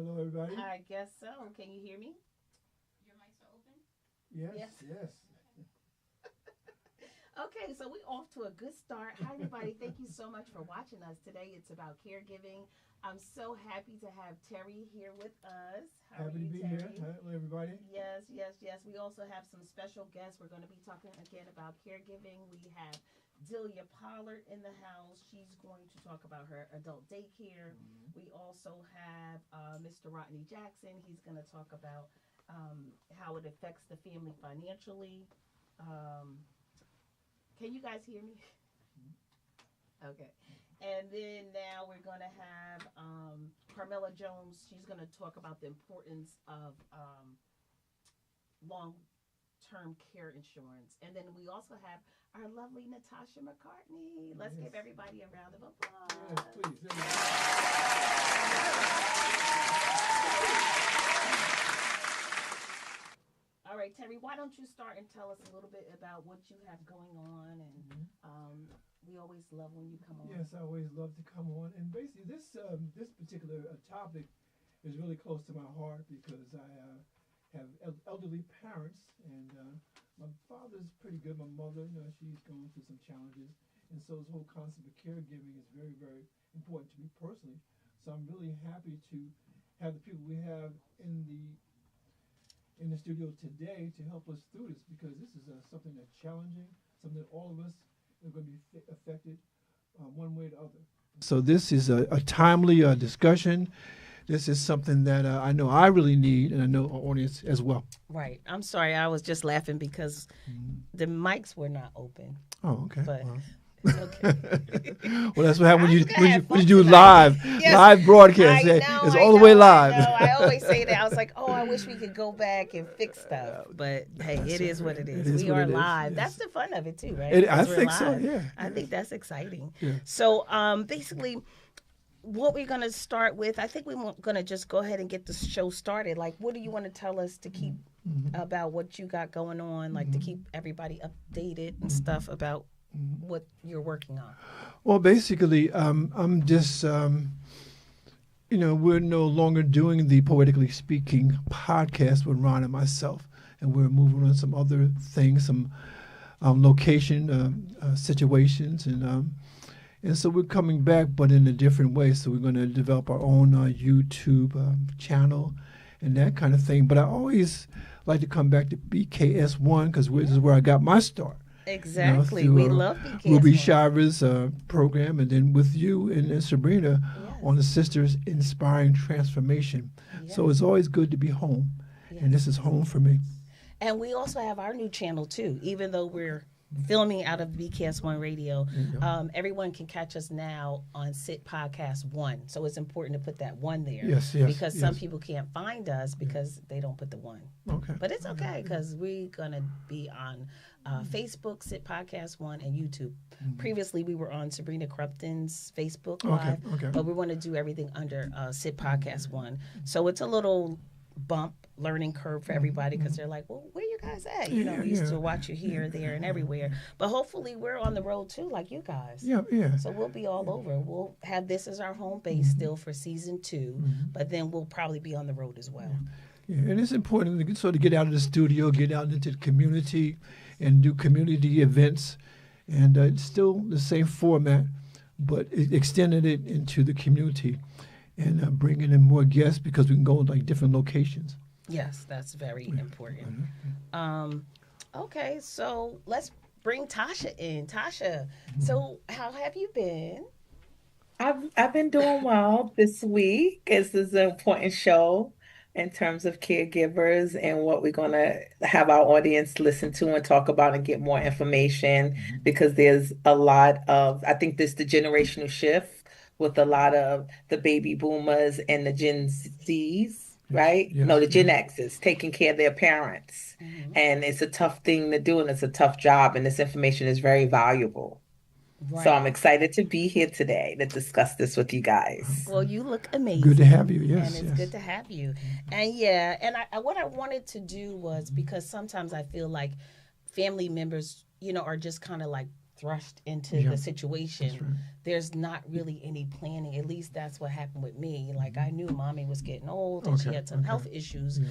Hello, everybody. I guess so. Can you hear me? Your mics are open? Yes, yes. Okay, so we're off to a good start. Hi, everybody. Thank you so much for watching us today. It's about caregiving. I'm so happy to have Terry here with us. How Happy are to you, be Terry? here. Hello, everybody. Yes, yes, yes. We also have some special guests. We're going to be talking again about caregiving. We have Delia Pollard in the house. She's going to talk about her adult daycare. We also have Mr. Rodney Jackson. He's going to talk about how it affects the family financially. Can you guys hear me? Okay. And then now we're going to have Carmela Jones. She's going to talk about the importance of long-term care insurance. And then we also have our lovely Natasha McCartney. Let's give everybody a round of applause. Yes, please. All right, Terry, why don't you start and tell us a little bit about what you have going on? And we always love when you come on. Yes, I always love to come on. And basically, this particular topic is really close to my heart because I have elderly parents, and my father's pretty good. My mother, she's going through some challenges, and so this whole concept of caregiving is very, very important to me personally. So I'm really happy to have the people we have in the studio today to help us through this, because this is something that's challenging, something that all of us are going to be affected one way or the other. So this is a timely discussion. This is something that I know I really need, and I know our audience as well. Right. I'm sorry. I was just laughing because the mics were not open. Oh, okay. But well. it's okay. Well, that's what happens when you do tonight. live broadcast. It's all the way live. I always say that. I was like, I wish we could go back and fix stuff. But hey, it is what it is. We are live. That's the fun of it too, right? I think so. Yeah. I think that's exciting. Yeah. So, basically, what we're going to start with, I think we're going to just go ahead and get the show started. Like, what do you want to tell us to keep about what you got going on, like to keep everybody updated and stuff about what you're working on? Well, basically, I'm just, we're no longer doing the Poetically Speaking podcast with Ron and myself, and we're moving on some other things, some location situations, and so we're coming back, but in a different way. So we're going to develop our own YouTube channel and that kind of thing. But I always like to come back to BKS1 because this is where I got my start. Exactly. Through, we love BKS1. Ruby Shira's program, and then with you and Sabrina on the Sisters Inspiring Transformation. Yes. So it's always good to be home, and this is home for me. And we also have our new channel too, even though we're filming out of BKS1 Radio. Everyone can catch us now on Sit Podcast 1. So it's important to put that 1 there. Yes, because some people can't find us because they don't put the 1. Okay. But it's okay because we're going to be on Facebook, Sit Podcast 1, and YouTube. Previously, we were on Sabrina Crupton's Facebook Live, but we want to do everything under Sit Podcast 1. So it's a little learning curve for everybody because they're like, well, where you guys at? We used to watch you here, there, and everywhere. But hopefully we're on the road too, like you guys. Yeah. So we'll be all over. We'll have this as our home base still for season 2, but then we'll probably be on the road as well. Yeah, and it's important to sort of get out of the studio, get out into the community, and do community events. And it's still the same format, but extended it into the community and bringing in more guests because we can go to like different locations. Yes, that's very important. Okay, so let's bring Tasha in. Tasha, so how have you been? I've been doing well this week. This is an important show in terms of caregivers and what we're going to have our audience listen to and talk about and get more information because there's a lot of, I think there's the generational shift with a lot of the baby boomers and the Gen Zs. Right? Yes, No, the Gen X's taking care of their parents. And it's a tough thing to do and it's a tough job. And this information is very valuable. Right. So I'm excited to be here today to discuss this with you guys. Well, you look amazing. Good to have you, yes. And it's good to have you. And what I wanted to do was because sometimes I feel like family members, are just kind of like thrust into the situation. There's not really any planning. At least that's what happened with me. Like, I knew mommy was getting old and she had some health issues. Yeah.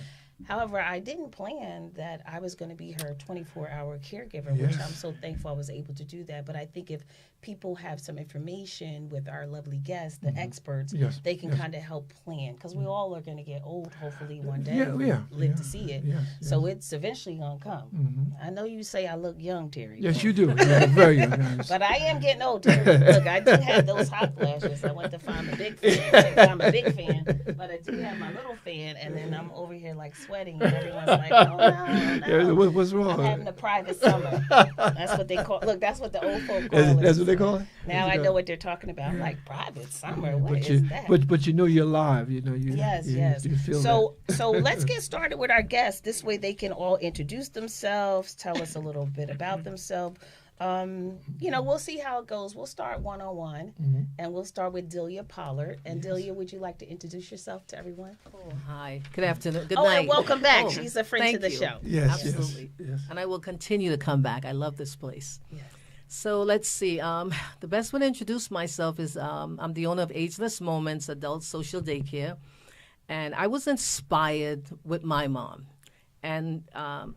However, I didn't plan that I was going to be her 24-hour caregiver, which I'm so thankful I was able to do that. But I think if people have some information with our lovely guests, the experts, they can kind of help plan. Because we all are going to get old, hopefully, one day. Live to see it. So it's eventually going to come. I know you say I look young, Terry. Yes, you do. You're very young. But I am getting old, Terry. Look, I do have those hot flashes. I went to find a big fan. I'm a big fan. But I do have my little fan. And then I'm over here like sweating. And everyone's like, oh, no. What's wrong? I'm having a private summer. That's what they call. Look, that's what the old folk call it. That's what they call it. Now I know what they're talking about. I'm like, private summer. What is that? But you know you're alive. You know you. Yes. You feel so let's get started with our guests. This way they can all introduce themselves, tell us a little bit about themselves. We'll see how it goes. We'll start one-on-one, and we'll start with Delia Pollard. And Delia, would you like to introduce yourself to everyone? Oh, hi. Good afternoon. Good night. And welcome back. She's a friend to the show. Yes, absolutely. Yes. And I will continue to come back. I love this place. Yes. So let's see. The best way to introduce myself is I'm the owner of Ageless Moments Adult Social Daycare, and I was inspired with my mom. And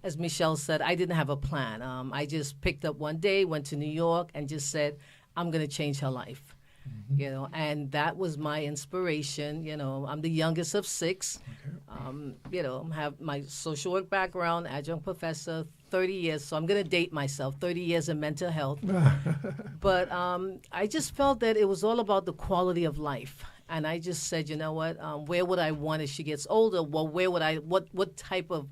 as Michelle said, I didn't have a plan. I just picked up one day, went to New York, and just said, I'm going to change her life. And that was my inspiration. I'm the youngest of 6. Have my social work background, adjunct professor, 30 years. So I'm going to date myself, 30 years in mental health. But I just felt that it was all about the quality of life. And I just said, you know what, where would I want as she gets older? Well, what type of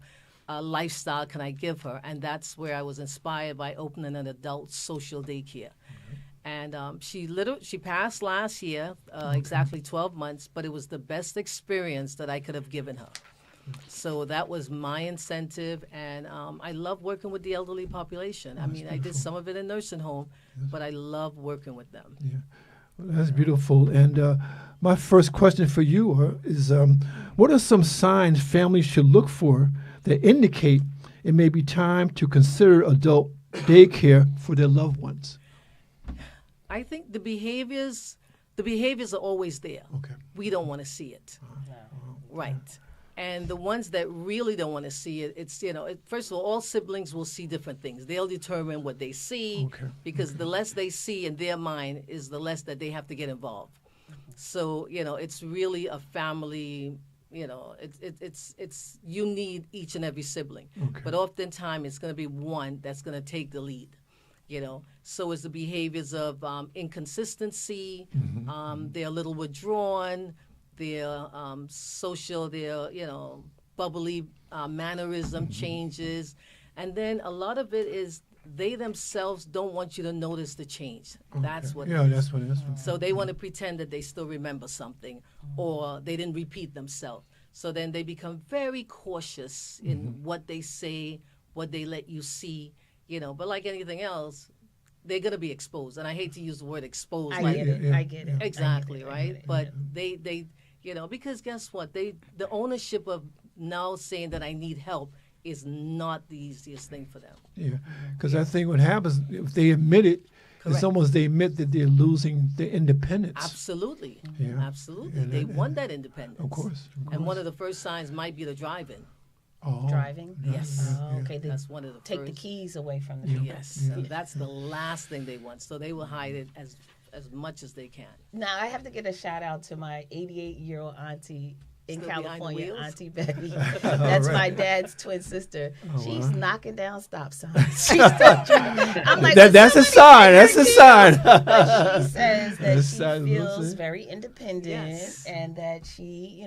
lifestyle can I give her? And that's where I was inspired by opening an adult social daycare. And she passed last year, exactly 12 months, but it was the best experience that I could have given her. So that was my incentive, and I love working with the elderly population. I mean, I did some of it in nursing home, but I love working with them. Yeah, well, that's beautiful. And my first question for you is, what are some signs families should look for that indicate it may be time to consider adult daycare for their loved ones? I think the behaviors are always there. Okay. We don't want to see it. Right. And the ones that really don't want to see it, it's, first of all siblings will see different things. They'll determine what they see because the less they see in their mind is the less that they have to get involved. So, it's really a family, it's you need each and every sibling. But oftentimes it's going to be one that's going to take the lead. So is the behaviors of inconsistency, they're a little withdrawn, their social, their, bubbly mannerism changes. And then a lot of it is they themselves don't want you to notice the change. That's what it is. That's what it is. So they want to pretend that they still remember something or they didn't repeat themselves. So then they become very cautious in what they say, what they let you see, but like anything else, they're going to be exposed. And I hate to use the word exposed. I get it. Exactly, right? But they because guess what? The ownership of now saying that I need help is not the easiest thing for them. Yeah, because I think what happens, if they admit it, it's almost they admit that they're losing their independence. Absolutely. Yeah. Absolutely. They want that independence. Of course. And one of the first signs might be the drive-in. Oh. Driving? Yes. Okay. That's one of the take first. the keys away from the people. Yes. So that's the last thing they want. So they will hide it as much as they can. Now, I have to get a shout out to my 88-year-old auntie in California, Auntie Betty. That's my dad's twin sister. She's knocking down stop signs. She's still driving. I'm like, that's a sign. That's a sign. But she says that she feels very independent and that she,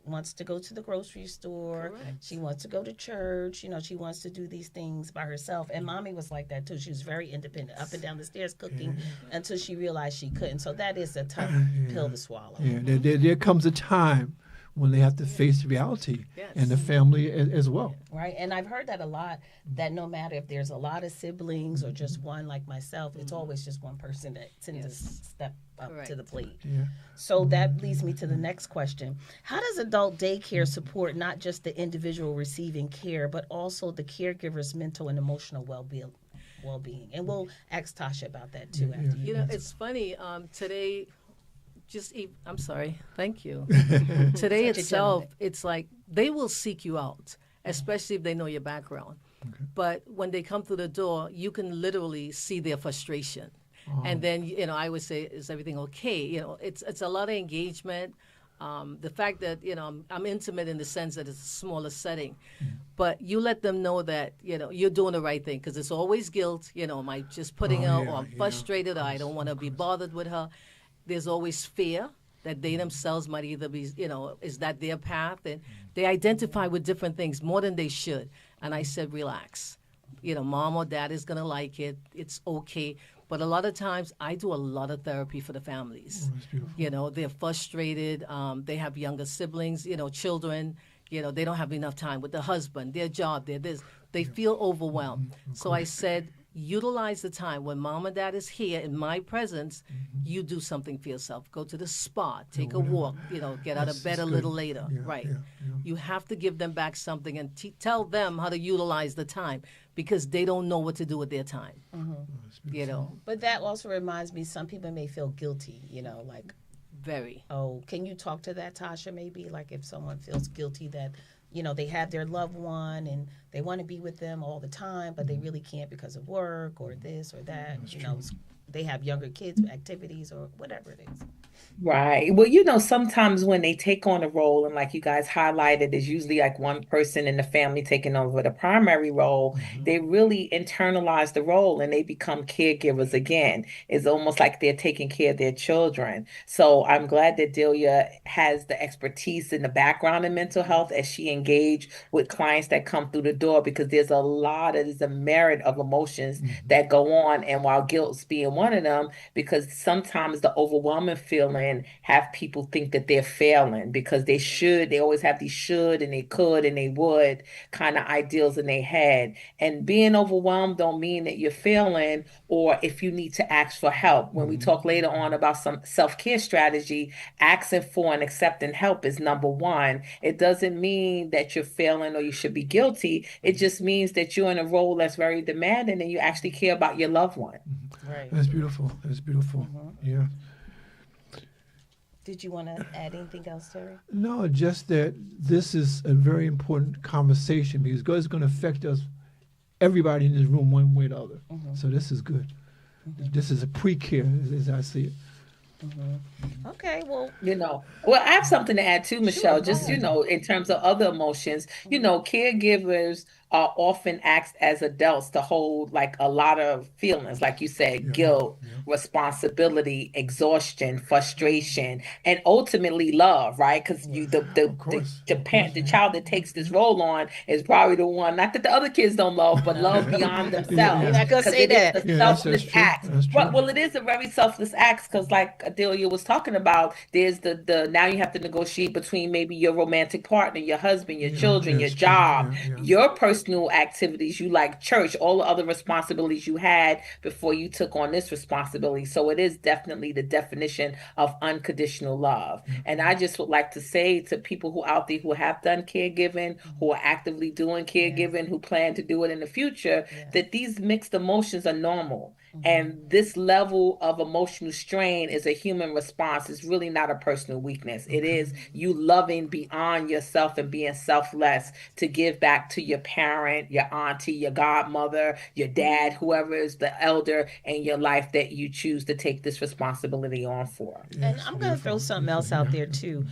wants to go to the grocery store. Correct. She wants to go to church. She wants to do these things by herself. And mommy was like that too. She was very independent, up and down the stairs cooking until she realized she couldn't. So that is a tough pill to swallow. Yeah, there comes a time when they have to face reality and the family as well. Right, and I've heard that a lot, that no matter if there's a lot of siblings or just one like myself, it's always just one person that tends to step up to the plate. Yeah. So that leads me to the next question. How does adult daycare support not just the individual receiving care, but also the caregiver's mental and emotional well-being? well-being. And we'll ask Tasha about that too after you. You know, it's funny. Today, I'm sorry. Thank you. Today itself, it's like they will seek you out, especially if they know your background. Okay. But when they come through the door, you can literally see their frustration. And then, you know, I would say, is everything okay? You know, it's a lot of engagement. The fact that, you know, I'm intimate in the sense that it's a smaller setting. But you let them know that, you know, you're doing the right thing, because it's always guilt. You know, am I just putting her, or I'm frustrated, or I don't want to be bothered with her. There's always fear that they themselves might either be, you know, is that their path? And they identify with different things more than they should. And I said, relax. You know, mom or dad is going to like it. It's okay. But a lot of times I do a lot of therapy for the families. Oh, that's beautiful. You know, they're frustrated. They have younger siblings, you know, children. You know, they don't have enough time with the husband, their job, their this. They feel overwhelmed. So I said, utilize the time when mom and dad is here in my presence. You do something for yourself. Go to the spa, take a walk, you know, get out of bed a little later. Right. You have to give them back something and tell them how to utilize the time, because they don't know what to do with their time. You know, But that also reminds me, some people may feel guilty, you know, like, very. oh, can you talk to that, Tasha, maybe? Like if someone feels guilty that, you know, they have their loved one and they want to be with them all the time, but they really can't because of work or this or that. You know, they have younger kids, activities, or whatever it is. Right. Well, you know, sometimes when they take on a role, and like you guys highlighted, is usually like one person in the family taking over the primary role, they really internalize the role and they become caregivers again. It's almost like they're taking care of their children. So I'm glad that Delia has the expertise in the background in mental health as she engaged with clients that come through the door, because there's a merit of emotions that go on. And while guilt's being one of them, because sometimes the overwhelming feeling have people think that they're failing because they always have these should and they could and they would kind of ideals in their head. And being overwhelmed don't mean that you're failing, or if you need to ask for help. When we talk later on about some self-care strategy, asking for and accepting help is number one. It doesn't mean that you're failing or you should be guilty. It just means that you're in a role that's very demanding and you actually care about your loved one. Right. That's beautiful. That's beautiful. Yeah. Did you want to add anything else, Terry? No, just that this is a very important conversation, because it's going to affect us, everybody in this room, one way or the other. So this is good. This is a pre-care, as I see it. Okay, well, Well, I have something to add too, Michelle. Just, in terms of other emotions, caregivers are often asked as adults to hold like a lot of feelings, like you said, guilt, responsibility, exhaustion, frustration, and ultimately love, right? Because the child that takes this role on is probably the one, not that the other kids don't love, but love beyond themselves. You're not gonna say that. It's a selfless act. That's true. Well, it is a very selfless act, because like Adelia was talking about, there's the now you have to negotiate between maybe your romantic partner, your husband, your children, your job, your personal activities, you like church, all the other responsibilities you had before you took on this responsibility. So it is definitely the definition of unconditional love. And I just would like to say to people who out there who have done caregiving, who are actively doing caregiving, who plan to do it in the future, that these mixed emotions are normal. And this level of emotional strain is a human response. It's really not a personal weakness. It is you loving beyond yourself and being selfless to give back to your parent, your auntie, your godmother, your dad, whoever is the elder in your life that you choose to take this responsibility on for. And I'm going to throw something else out there too.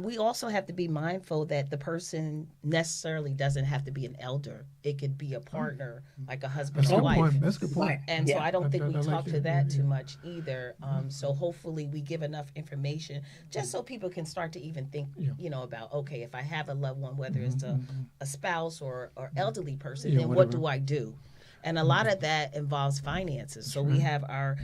We also have to be mindful that the person necessarily doesn't have to be an elder. It could be a partner, like a husband or wife. That's a good point. And so I don't think we I like talk to that. that too much either. So hopefully we give enough information just so people can start to even think, about, okay, if I have a loved one, whether it's a spouse or elderly person, then what do I do? And a lot of that involves finances. So we have our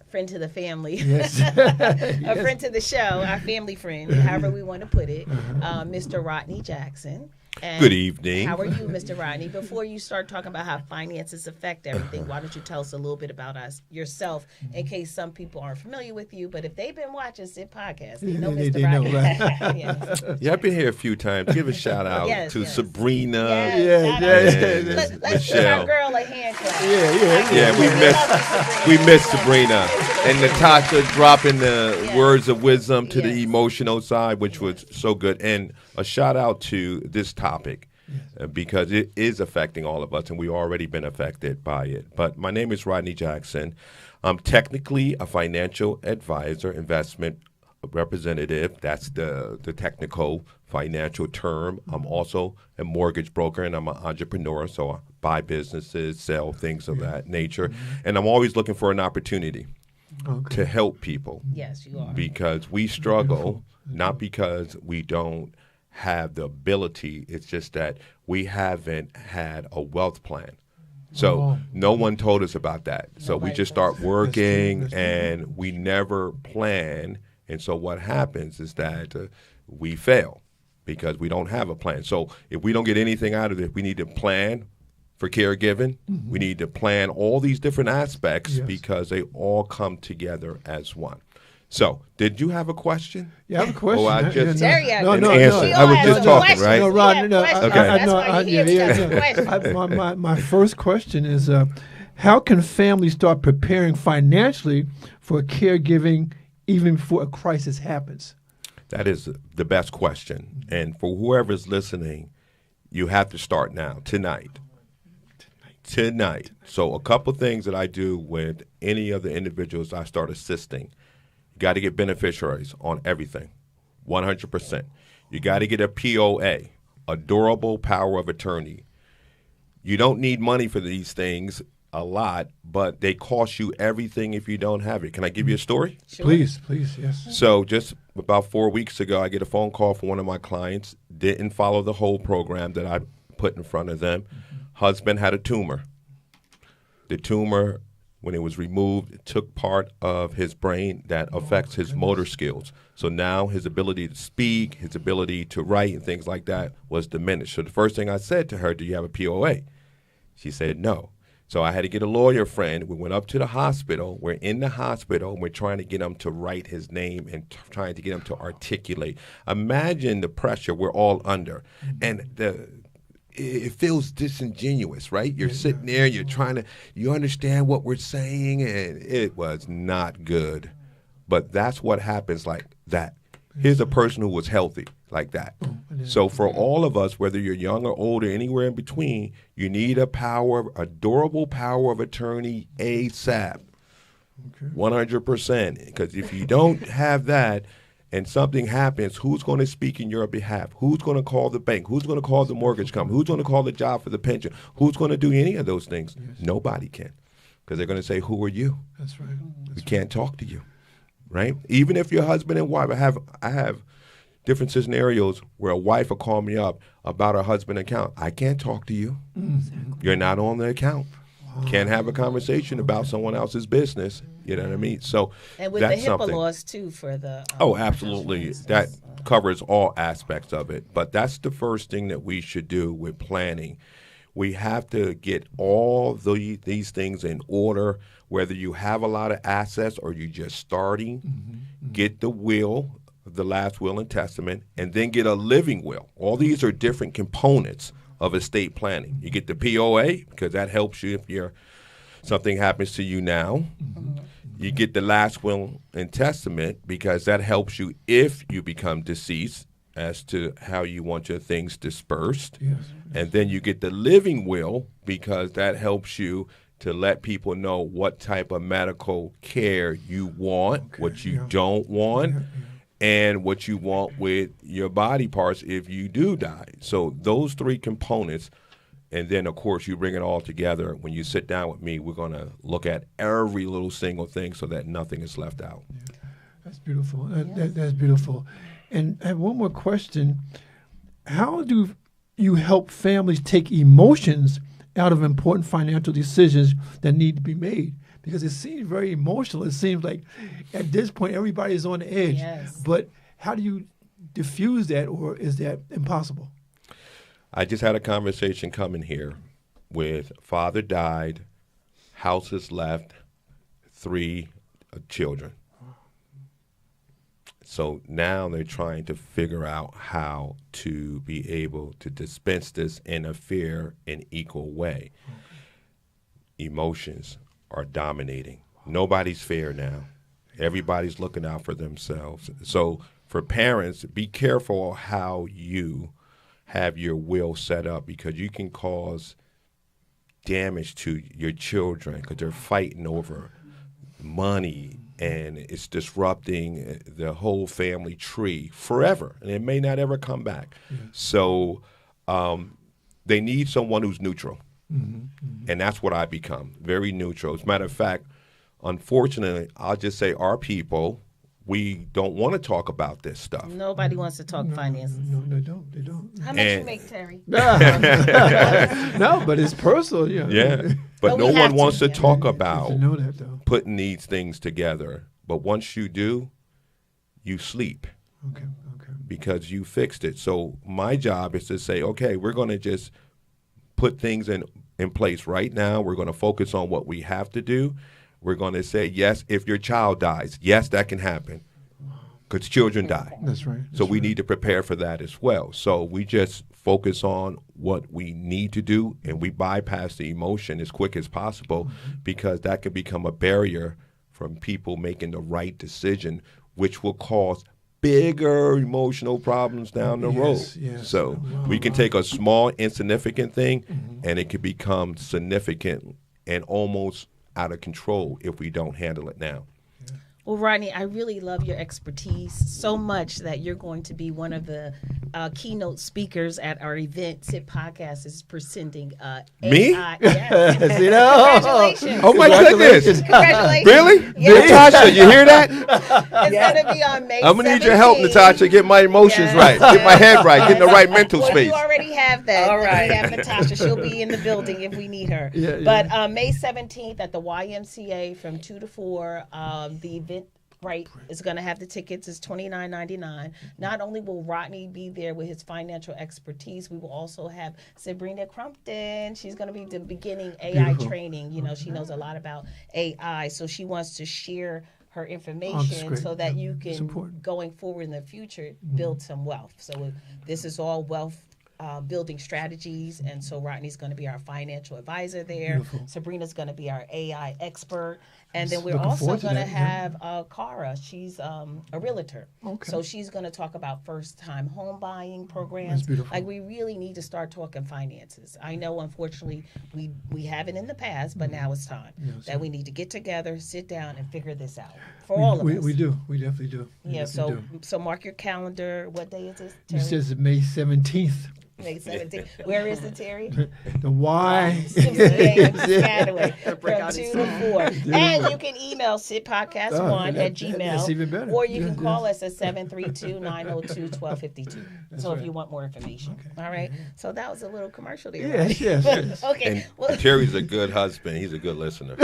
friend to the family, a friend to the show, our family friend, however we want to put it, Mr. Rodney Jackson. And Good evening. How are you, Mr. Rodney? Before you start talking about how finances affect everything, why don't you tell us a little bit about yourself, in case some people aren't familiar with you? But if they've been watching Sid Podcast, they know Mr. They Rodney. know, right? Yes. Yeah, I've been here a few times. Give a shout out Yes, to yes. Sabrina. Yes, and Let's give our Michelle. girl a hand clap. Yeah, we missed Sabrina and Natasha dropping the words of wisdom to the emotional side, which was so good. And a shout out to this topic because it is affecting all of us, and we've already been affected by it. But my name is Rodney Jackson. I'm technically a financial advisor, investment representative. That's the technical financial term. I'm also a mortgage broker, and I'm an entrepreneur, so I buy businesses, sell things of that nature. And I'm always looking for an opportunity to help people. Yes, you are. Because we struggle, not because we don't have the ability. It's just that we haven't had a wealth plan. So no one told us about that. So we just start working, and we never plan. And so what happens is that we fail because we don't have a plan. So if we don't get anything out of it, we need to plan for caregiving. We need to plan all these different aspects because they all come together as one. So, did you have a question? Yeah, I have a question. Oh, I just Terry, I was just talking, right? No, Rod, no, Okay. My first question is, how can families start preparing financially for caregiving even before a crisis happens? That is the best question. And for whoever's listening, you have to start now, tonight. So a couple things that I do with any of the individuals I start assisting. You got to get beneficiaries on everything, 100%. You got to get a POA, a durable power of attorney. You don't need money for these things a lot, but they cost you everything if you don't have it. Can I give you a story? Sure. Please, yes. So just about 4 weeks ago, I get a phone call from one of my clients, didn't follow the whole program that I put in front of them. Husband had a tumor. The tumor, when it was removed, it took part of his brain that affects his motor skills. So now his ability to speak, his ability to write and things like that was diminished. So the first thing I said to her, do you have a POA? She said no. So I had to get a lawyer friend. We went up to the hospital. We're in the hospital, and we're trying to get him to write his name and trying to get him to articulate. Imagine the pressure we're all under. And it feels disingenuous, right? You're sitting there, you're trying to, you understand what we're saying, and it was not good. But that's what happens like that. Here's a person who was healthy like that. So for all of us, whether you're young or old or anywhere in between, you need a durable power of attorney ASAP, 100%. Because if you don't have that, and something happens, who's going to speak in your behalf? Who's going to call the bank? Who's going to call the mortgage company? Who's going to call the job for the pension? Who's going to do any of those things? Nobody can, because they're going to say, who are you? That's right. We can't talk to you, right? Even if you're husband and wife. I have different scenarios where a wife will call me up about her husband account. I can't talk to you. You're not on the account. Can't have a conversation about someone else's business. You know what I mean? So and with that's the HIPAA something. laws too for the Absolutely. That covers all aspects of it. But that's the first thing that we should do with planning. We have to get all these things in order, whether you have a lot of assets or you're just starting. Get the will, the last will and testament, and then get a living will. All these are different components of estate planning. You get the POA because that helps you if something happens to you now. You get the last will and testament because that helps you if you become deceased as to how you want your things dispersed. And then you get the living will because that helps you to let people know what type of medical care you want, what you don't want, and what you want with your body parts if you do die. So those three components, and then, of course, you bring it all together. When you sit down with me, we're going to look at every little single thing so that nothing is left out. That's beautiful. That's beautiful. And I have one more question. How do you help families take emotions out of important financial decisions that need to be made? Because it seems very emotional. It seems like at this point everybody's on the edge. But how do you diffuse that, or is that impossible? I just had a conversation coming here with father died, houses left, 3 children. So now they're trying to figure out how to be able to dispense this in a fair and equal way. Emotions are dominating. Nobody's fair now. Everybody's looking out for themselves. So for parents, be careful how you have your will set up, because you can cause damage to your children because they're fighting over money, and it's disrupting the whole family tree forever, and it may not ever come back. So they need someone who's neutral, and that's what I become, very neutral. As a matter of fact, unfortunately, I'll just say our people, we don't want to talk about this stuff. Nobody wants to talk finances. No, they don't. They don't. How much you make, Terry? No, but it's personal. Yeah, but no one wants to talk about know that, though. putting these things together. But once you do, you sleep. Okay. Because you fixed it. So my job is to say, okay, we're going to just put things in place right now. We're going to focus on what we have to do. We're going to say, yes, if your child dies, yes, that can happen, because children die. That's right. So we need to prepare for that as well. So we just focus on what we need to do, and we bypass the emotion as quick as possible, because that could become a barrier from people making the right decision, which will cause bigger emotional problems down the road. Yes. So we can take a small, insignificant thing, and it can become significant and almost out of control if we don't handle it now. Well, Rodney, I really love your expertise so much that you're going to be one of the keynote speakers at our event. SIT Podcast is presenting Me? AI. Yes. Congratulations. Oh my goodness. Congratulations. Really? Yes. Natasha, you hear that? It's going to be on May I'm going to need your help, 17th. Natasha, get my emotions right, get my head right, get in the right mental Well, space. you already have that. All right. We have Natasha. She'll be in the building if we need her. But May 17th at the YMCA from 2 to 4, the event is going to have the tickets. It's $29.99. Not only will Rodney be there with his financial expertise, we will also have Sabrina Crumpton. She's going to be beginning AI training. You know, she knows a lot about AI, so she wants to share her information so that you can, going forward in the future, build some wealth. So this is all wealth building strategies, and so Rodney's going to be our financial advisor there. Sabrina's going to be our AI expert, and then we're also going to have Cara. She's a realtor, so she's going to talk about first-time home buying programs. Like, we really need to start talking finances. I know, unfortunately, we haven't in the past, but now it's time that we need to get together, sit down, and figure this out for all of us. We do. We definitely do. So mark your calendar. What day is this, Terry? It says May 17th. May 17th. Where is it, Terry? The Y. Piscataway from 2 to 4. And you can email sitpodcast1 at Gmail. That's even better. Or you can call us at 732-902-1252. So if you want more information. All right. So that was a little commercial there. Yes. Okay. And Terry's a good husband. He's a good listener.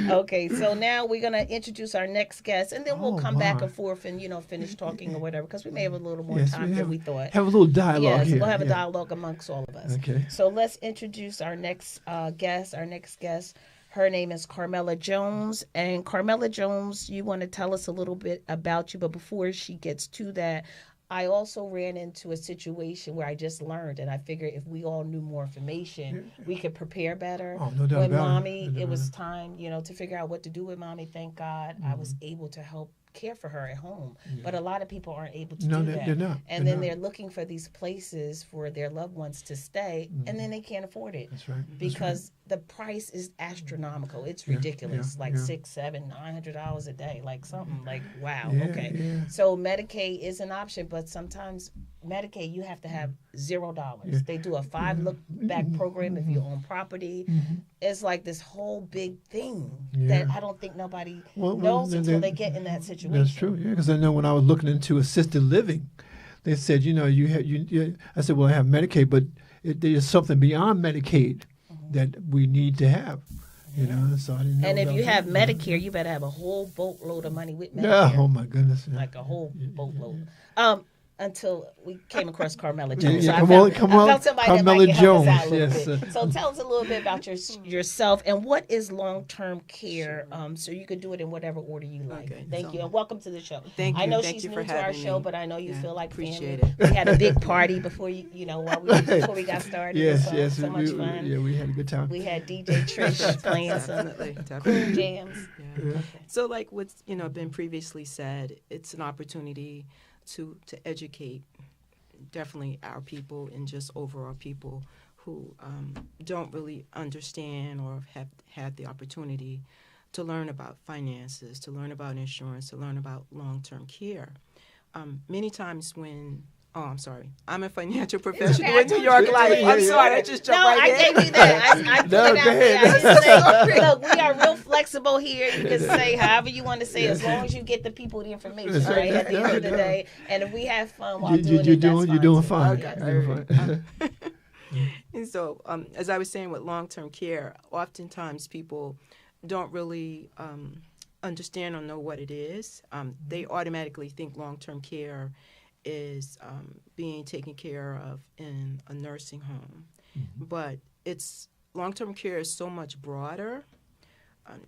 Okay, so now we're going to introduce our next guest, and then we'll come back and forth and, finish talking or whatever, because we may have a little more time than we thought. Have a little dialogue here. We'll have a dialogue amongst all of us. Okay. So let's introduce our next guest. Our next guest, her name is Carmela Jones. And Carmela Jones, you want to tell us a little bit about you, but before she gets to that, I also ran into a situation where I just learned, and I figured if we all knew more information, we could prepare better. Oh, no doubt when about Mommy, it. it was time, to figure out what to do with Mommy. Thank God I was able to help care for her at home. But a lot of people aren't able to do that. They're not. And then they're looking for these places for their loved ones to stay, and then they can't afford it. That's right. Because the price is astronomical. It's ridiculous. $600, $700, $900 a day. Like something like, wow. Okay. So Medicaid is an option, but sometimes Medicaid, you have to have $0. They do a 5 look back program if you own property. It's like this whole big thing that I don't think nobody knows until they get in that situation. That's true. Because I know when I was looking into assisted living, they said, I said, well, I have Medicaid, but there's something beyond Medicaid that we need to have. So I didn't know. And if you have Medicare, you better have a whole boatload of money with Medicare. Oh my goodness. Like a whole boatload. until we came across Carmela Yeah, Jones. yeah, So come I found on, somebody Carmela that might can help us out a Jones, little yes, bit. So tell us a little bit about yourself and what is long-term care. So you can do it in whatever order you like. Okay, Thank so- you and welcome to the show. Thank I you. know Thank she's you new for to our having show, me. but I know you Yeah, feel like appreciate family. it. We had a big party before before we got started. Yes, so, yes. so much fun. Yeah, we had a good time. We had DJ Trish playing some Definitely, cool definitely. jams. Yeah. So, like what's been previously said, it's an opportunity to educate definitely our people and just overall people who don't really understand or have had the opportunity to learn about finances, to learn about insurance, to learn about long-term care. Many times I'm sorry. I'm a financial professional okay, in New York Life. I'm sorry, I just jumped No, right I in. gave you that. I put No, it go out there. ahead. I didn't say, look, we are real flexible here. You can say however you want to say, as long as you get the people the information, That's right? right. At the end of the Yeah. day, and if we have fun while You- doing you're it, that's you're doing fine. fine. too. Okay. You're doing fine. And so, as I was saying with long-term care, oftentimes people don't really understand or know what it is. They automatically think long-term care is being taken care of in a nursing home. But long-term care is so much broader.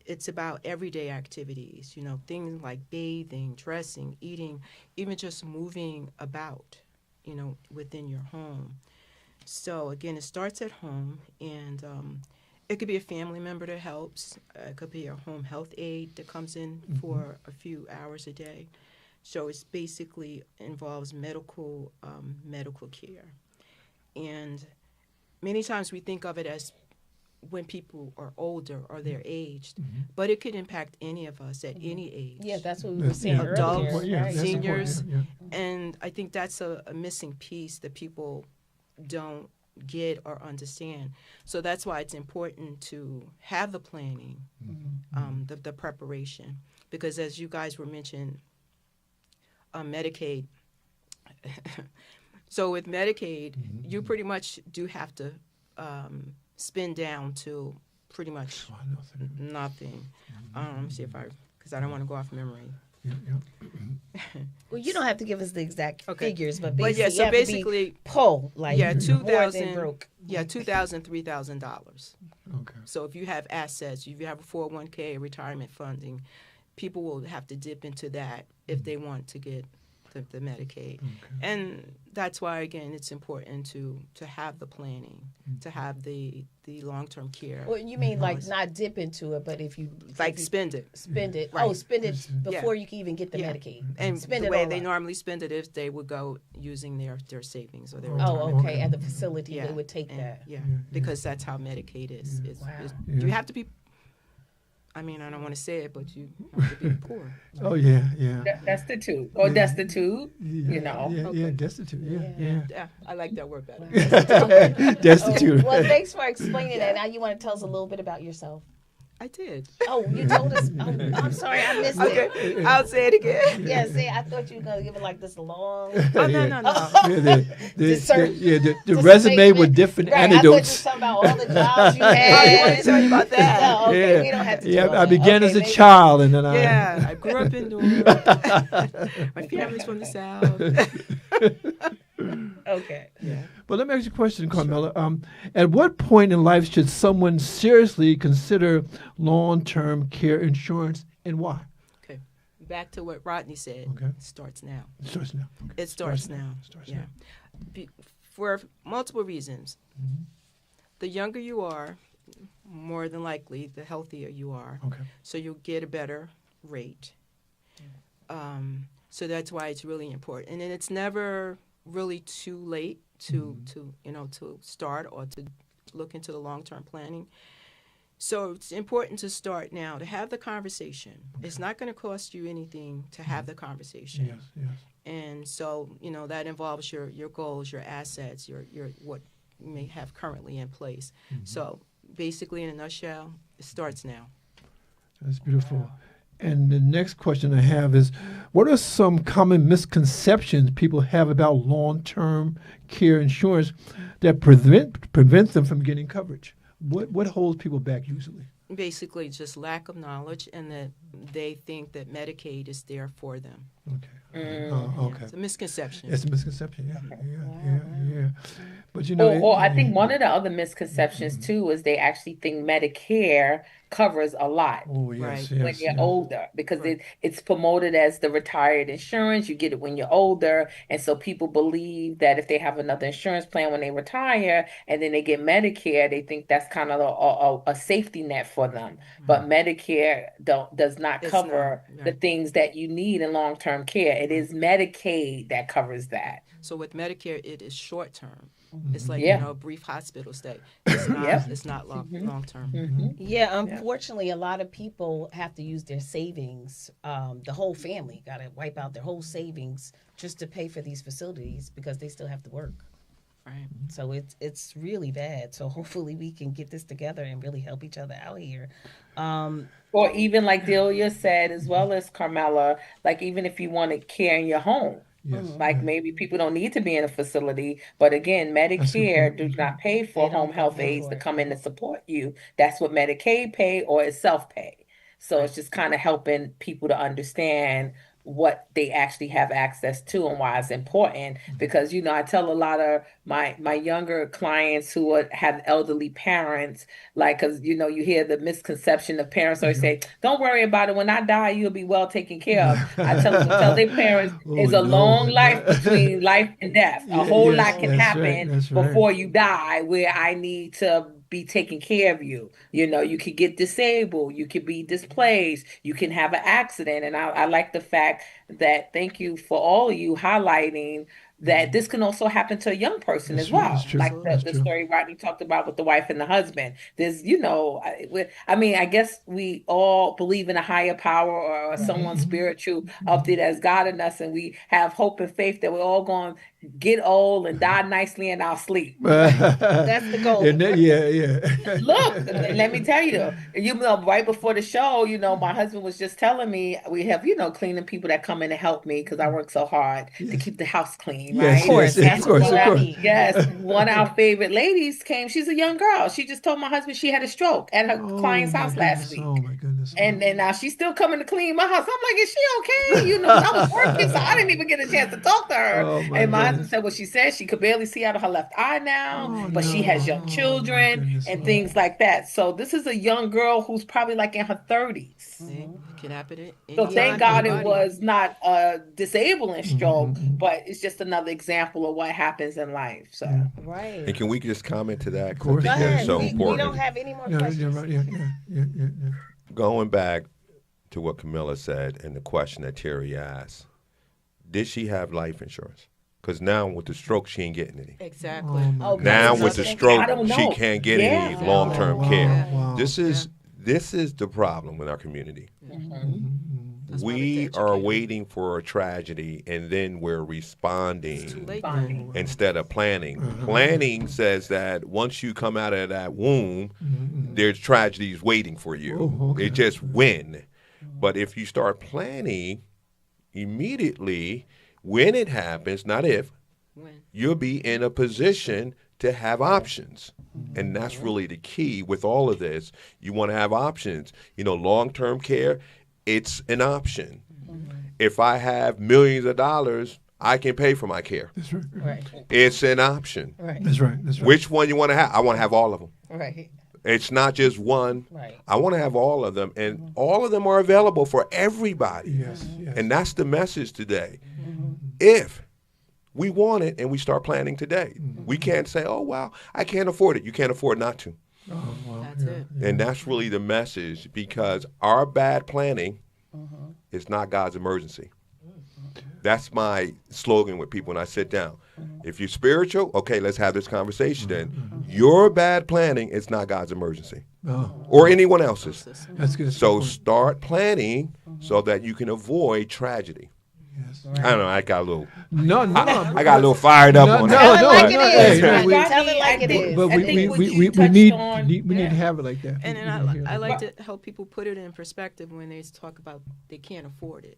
It's about everyday activities, things like bathing, dressing, eating, even just moving about, within your home. So, again, it starts at home, and it could be a family member that helps. It could be a home health aide that comes in for a few hours a day. So it's basically involves medical care. And many times we think of it as when people are older or they're aged, but it could impact any of us at any age. Yeah, that's what we were saying earlier. Adults, right? that's seniors, important, And I think that's a missing piece that people don't get or understand. So that's why it's important to have the planning, the preparation, because as you guys were mentioning, Medicaid. So with Medicaid, you pretty much do have to spend down to pretty much nothing. Let me see because I don't want to go off memory. Well, you don't have to give us the exact figures, but But basically, yeah, you so have to be basically, pull like more than $2,000, broke. $2,000, $3,000. Okay. So if you have assets, if you have a 401k, retirement funding, people will have to dip into that if they want to get the Medicaid. And that's why, again, it's important to have the planning, to have the long-term care. Well, you mean like not dip into it, but if you Spend it. spend it, Right. spend it before you can even get the Yeah. Medicaid. And spend the it way all they up. normally spend it is they would go using their savings or their Oh, retirement. okay. At the facility, Yeah. they would take And- that. Yeah, because that's how Medicaid is. Wow. You have to be, I don't want to say it, but you have to be poor. Oh yeah. Destitute or destitute, Yeah, destitute. Yeah. Yeah, I like that word better. Destitute. Well, thanks for explaining that. Now you want to tell us a little bit about yourself. I did. Oh, you told us. Oh, I'm sorry, I missed it. Okay, I'll say it again. Yeah, see, I thought you were gonna give it like this long. Oh, no. Yeah, the Just resume statement. with different Right, anecdotes. I thought you were talking about all the jobs you Oh, you want had. me to tell you about that? No, okay, Yeah. we don't have to. Yeah, do all I that. began Okay, as a maybe- child, and then I. Yeah, I grew up in New York. My family's from the South. Okay. Yeah. But let me ask you a question, Carmela. At what point in life should someone seriously consider long-term care insurance, and why? Okay. Back to what Rodney said. Okay. It starts now. It starts now. Okay. It starts now. Starts Yeah. now. For multiple reasons. The younger you are, more than likely, the healthier you are. Okay. So you'll get a better rate. So that's why it's really important. And then it's never really too late to start or to look into the long-term planning. So it's important to start now, to have the conversation. Okay. It's not going to cost you anything to have the conversation. Yes. And so, that involves your goals, your assets, your what you may have currently in place. So basically, in a nutshell, it starts now. That's beautiful. And the next question I have is, what are some common misconceptions people have about long-term care insurance that prevent them from getting coverage? What holds people back usually? Basically, just lack of knowledge, and that they think that Medicaid is there for them. Okay. Okay. It's a misconception. It's a misconception. Yeah. But you know, Or I think one of the other misconceptions too is they actually think Medicare covers a lot oh yes, Right. yes, when you're yes. older because Right. it's promoted as the retired insurance. You get it when you're older. And so people believe that if they have another insurance plan when they retire and then they get Medicare, they think that's kind of a safety net for them. But Medicare does not It's cover not, the right. things that you need in long-term care. It is Medicaid that covers that. So with Medicare, it is short term. It's like, Yeah. a brief hospital stay. It's not, Yep. it's not long term. Yeah, unfortunately, a lot of people have to use their savings. The whole family got to wipe out their whole savings just to pay for these facilities because they still have to work. Right. So it's really bad. So hopefully we can get this together and really help each other out here. Or even like Delia said, as well as Carmela, like even if you wanted care in your home, Yes. like maybe people don't need to be in a facility, but again, That's a good Medicare point. does not pay They for don't home health pay aides for to it. come in and support you. That's what Medicaid pay or it's self-pay. So it's just kind of helping people to understand what they actually have access to and why it's important. Because I tell a lot of my younger clients who have elderly parents, like, because you hear the misconception of parents always say, "Don't worry about it. When I die, you'll be well taken care of." I tell them to tell their parents Oh there's a long no. life between life and death. A Yeah, whole yes, lot can that's happen right, that's right. before you die, where I need to be taking care of you. You could get disabled, you could be displaced, you can have an accident. And I like the fact that, thank you for all of you highlighting that this can also happen to a young person That's as true, well. that's true, Like that's the true. story Rodney talked about with the wife and the husband. There's, I guess we all believe in a higher power or someone spiritual up there that's guiding us, and we have hope and faith that we're all going to get old and die nicely in our sleep. That's the goal. And that, yeah. Look, let me tell you, right before the show, my husband was just telling me we have, cleaning people that come in to help me because I work so hard to Yes. keep the house clean, Yes, right? Of course, yes, that's of course, what of I course. need. Yes, one of our favorite ladies came. She's a young girl. She just told my husband she had a stroke at her Oh client's my house last goodness, week. oh my goodness. And now she's still coming to clean my house. I'm like, is she okay? 'Cause I was working, so I didn't even get a chance to talk to her. Oh my And my husband goodness. said, well, she said she could barely see out of her left eye now, Oh but she no. has young Oh my children goodness. and Oh. things like that. So this is a young girl who's probably like in her 30s. See, it can happen at So any thank time, God it anybody. was not a disabling stroke, but it's just another example of what happens in life. So Right. And can we just comment to that? 'Cause course. Go I think that's ahead. so We important. don't have any more Yeah, questions. right, yeah. Going back to what Camilla said and the question that Terry asked, did she have life insurance? Because now with the stroke, she ain't getting any. Exactly. Oh, my Okay, Now so with the thank- stroke, I don't she know. can't get Yeah. any long-term Wow, care. wow. This is the problem with our community. That's why we We have to are educate. waiting for a tragedy and then we're It's too responding late. fine. instead of planning. Planning says that once you come out of that womb, there's tragedies waiting for you. Oh, okay. It just when. But if you start planning immediately, when it happens, not if, When? you'll be in a position to have options. And that's really the key with all of this. You want to have options. Long-term care, it's an option. If I have millions of dollars, I can pay for my care. That's right. Right. It's an option. Right. That's right. That's right. Which one you want to have? I want to have all of them. Right. It's not just one. Right. I want to have all of them. And all of them are available for everybody. Yes, yes. And that's the message today. If we want it and we start planning today, we can't say, oh, well, I can't afford it. You can't afford not to. Oh, wow. That's it. And that's really the message, because our bad planning is not God's emergency. That's my slogan with people when I sit down. If you're spiritual, okay, let's have this conversation then. Your bad planning is not God's emergency Oh, or anyone else's. that's good. So start planning so that you can avoid tragedy. Yes. I don't know, I got a little No, I got a little fired up on that. Tell it like it is, hey, Rodney. we- Tell it like it think- is. But I we think what we you we touched need on- we need to have it like that. And We then need to have I it. like to help people put it in perspective when they talk about they can't afford it.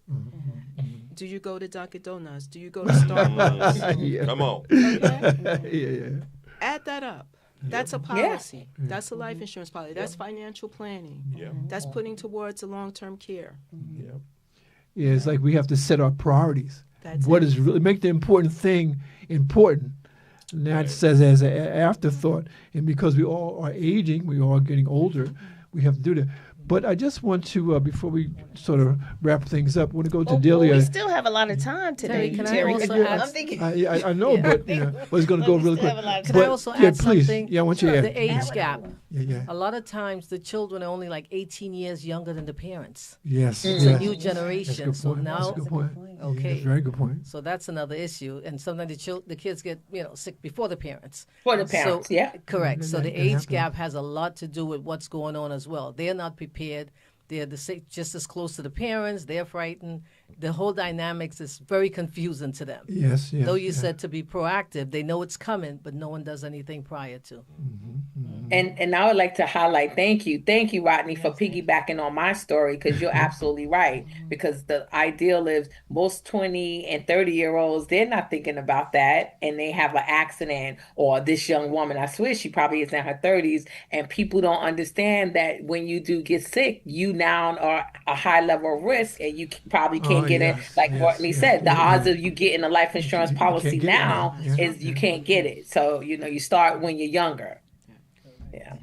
Do you go to Dunkin' Donuts? Do you go to Starbucks? Yeah. Come on. Yeah. Add that up. That's a policy. That's a life insurance policy. That's financial planning. Yeah. That's putting towards a long-term care. Yeah. Yeah, it's like we have to set our priorities. That's what it. is really make the important thing important. And that says as an afterthought. And because we all are aging, we all are getting older, we have to do that. But I just want to, before we sort of wrap things up, want to go to Delia. We still have a lot of time today. Terry, can I Terry. also add- I'm thinking. I know, Yeah. but it's going to go we really still quick. have a lot of Can time. I also yeah, add please. something? Yeah, I want you to add. The age gap. Yeah. A lot of times the children are only like 18 years younger than the parents. Yes. It's a yes. new That's a generation. good So point. That's now, a good point. okay. That's a very good point. so that's another issue. And sometimes the kids get sick before the parents. For the parents, yeah. Correct. So the That age happens. gap has a lot to do with what's going on as well. They're not prepared. They're just as close to the parents. They're frightened. The whole dynamics is very confusing to them. Yes. Though you said to be proactive, they know it's coming, but no one does anything prior to. And I would like to highlight, thank you, Rodney, for piggybacking on my story, because you're absolutely right. Because the ideal is most 20 and 30-year-olds, they're not thinking about that, and they have an accident, or this young woman, I swear she probably is in her 30s, and people don't understand that when you do get sick, you now are a high level of risk, and you probably can't get it. Like Rodney said, the odds of you getting a life insurance policy get it now now. Yeah. is you can't get it. So you start when you're younger. Yeah.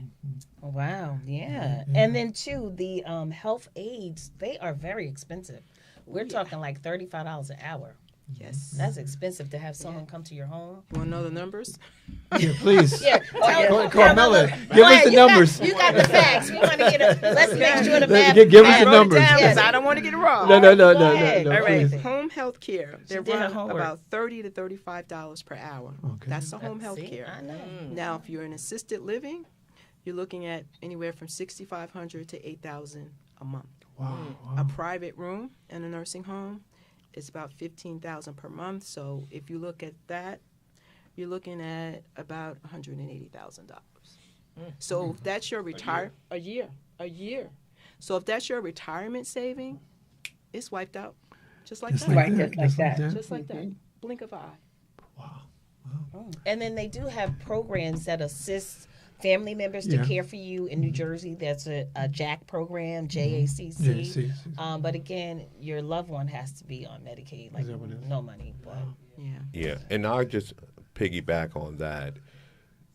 Wow, yeah. And then too, the health aides, they are very expensive. We're talking like $35 an hour. Yes. That's expensive to have someone come to your home. You want to know the numbers? Yeah, please. Yeah, Carmela, give us the numbers. You got the facts. We want to get it. Let's make sure the math. Give us the I wrote it numbers. down 'cause Yes. I don't want to get it wrong. No, Go ahead. All right, please. home health care. They did her run homework. about $30 to $35 per hour. Okay. That's the home health See, care. I know. Now, if you're in assisted living, you're looking at anywhere from $6,500 to $8,000 a month. Wow. A private room in a nursing home is about $15,000 per month. So if you look at that, you're looking at about $180,000. So if that's your a year. So if that's your retirement saving, it's wiped out, just like that. Right, just like that. Just like that. Blink of an eye. And then they do have programs that assist family members to Yeah. care for you in New Jersey. That's a JACC program, JACC. Yeah, see. But again, your loved one has to be on Medicaid, like Is that what it is? no money. But Yeah. Yeah, and I'll just piggyback on that.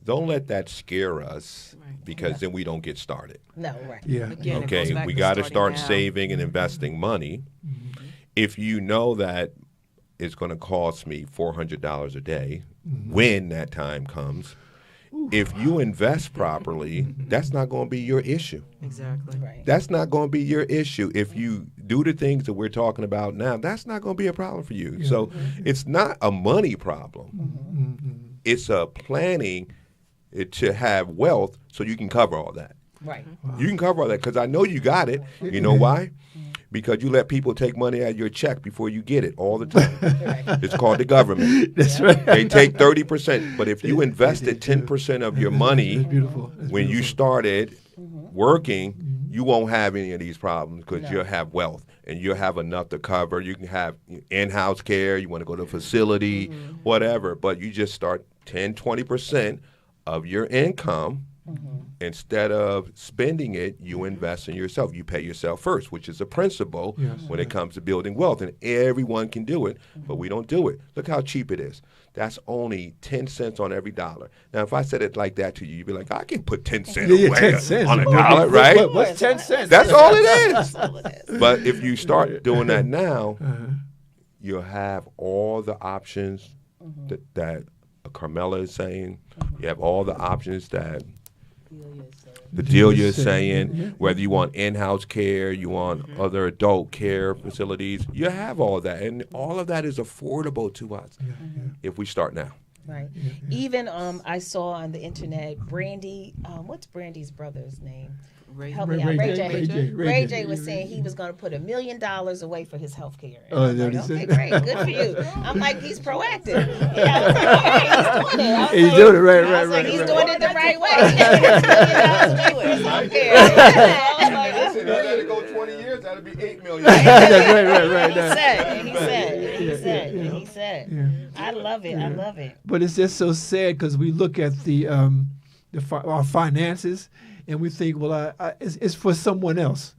Don't let that scare us Right. because then we don't get started. no, right. Yeah. Again, it goes Okay, back we to got to starting start now. saving and investing money. If you know that it's going to cost me $400 a day when that time comes, if you invest properly, that's not going to be your issue. Exactly. Right. That's not going to be your issue. If you do the things that we're talking about now, that's not going to be a problem for you. So it's not a money problem. It's a planning to have wealth so you can cover all that. Right. You can cover all that because I know you got it. You know why? Because you let people take money out of your check before you get it all the time. It's called the government. That's right. They take 30%, but if you invested 10% of your money Beautiful. That's when you beautiful. started working, you won't have any of these problems because you'll have wealth and you'll have enough to cover. You can have in-house care. You want to go to a facility, whatever, but you just start 10, 20% of your income. Instead of spending it, you invest in yourself. You pay yourself first, which is a principle when it comes to building wealth. And everyone can do it, but we don't do it. Look how cheap it is. That's only 10 cents on every dollar. Now, if I said it like that to you, you'd be like, I can put 10 cents Yeah, away 10 cents. on a dollar, right? What's 10 cents? That's all it is. That's all it is. But if you start doing that now, you'll have all the options that Carmela is saying. You have all the options that the Delia is saying, whether you want in-house care, you want other adult care facilities, you have all of that. And all of that is affordable to us if we start now. Right. Even I saw on the internet, Brandy, what's Brandy's brother's name? Help me out. Ray J was saying he was going to put $1 million away for his health care. Oh, I'm that like, he okay, said? great, good for you. I'm like, he's proactive. Yeah, I was like, all right, he's doing it. I was He's like, doing it right, I was like, right. he's doing it the right way. $1 million away with his health care. I was like, Let it go 20 years, that'll be $8 million. That's right. He said. I love it. I love it. But it's just so sad because we look at our finances and we think, well, it's for someone else.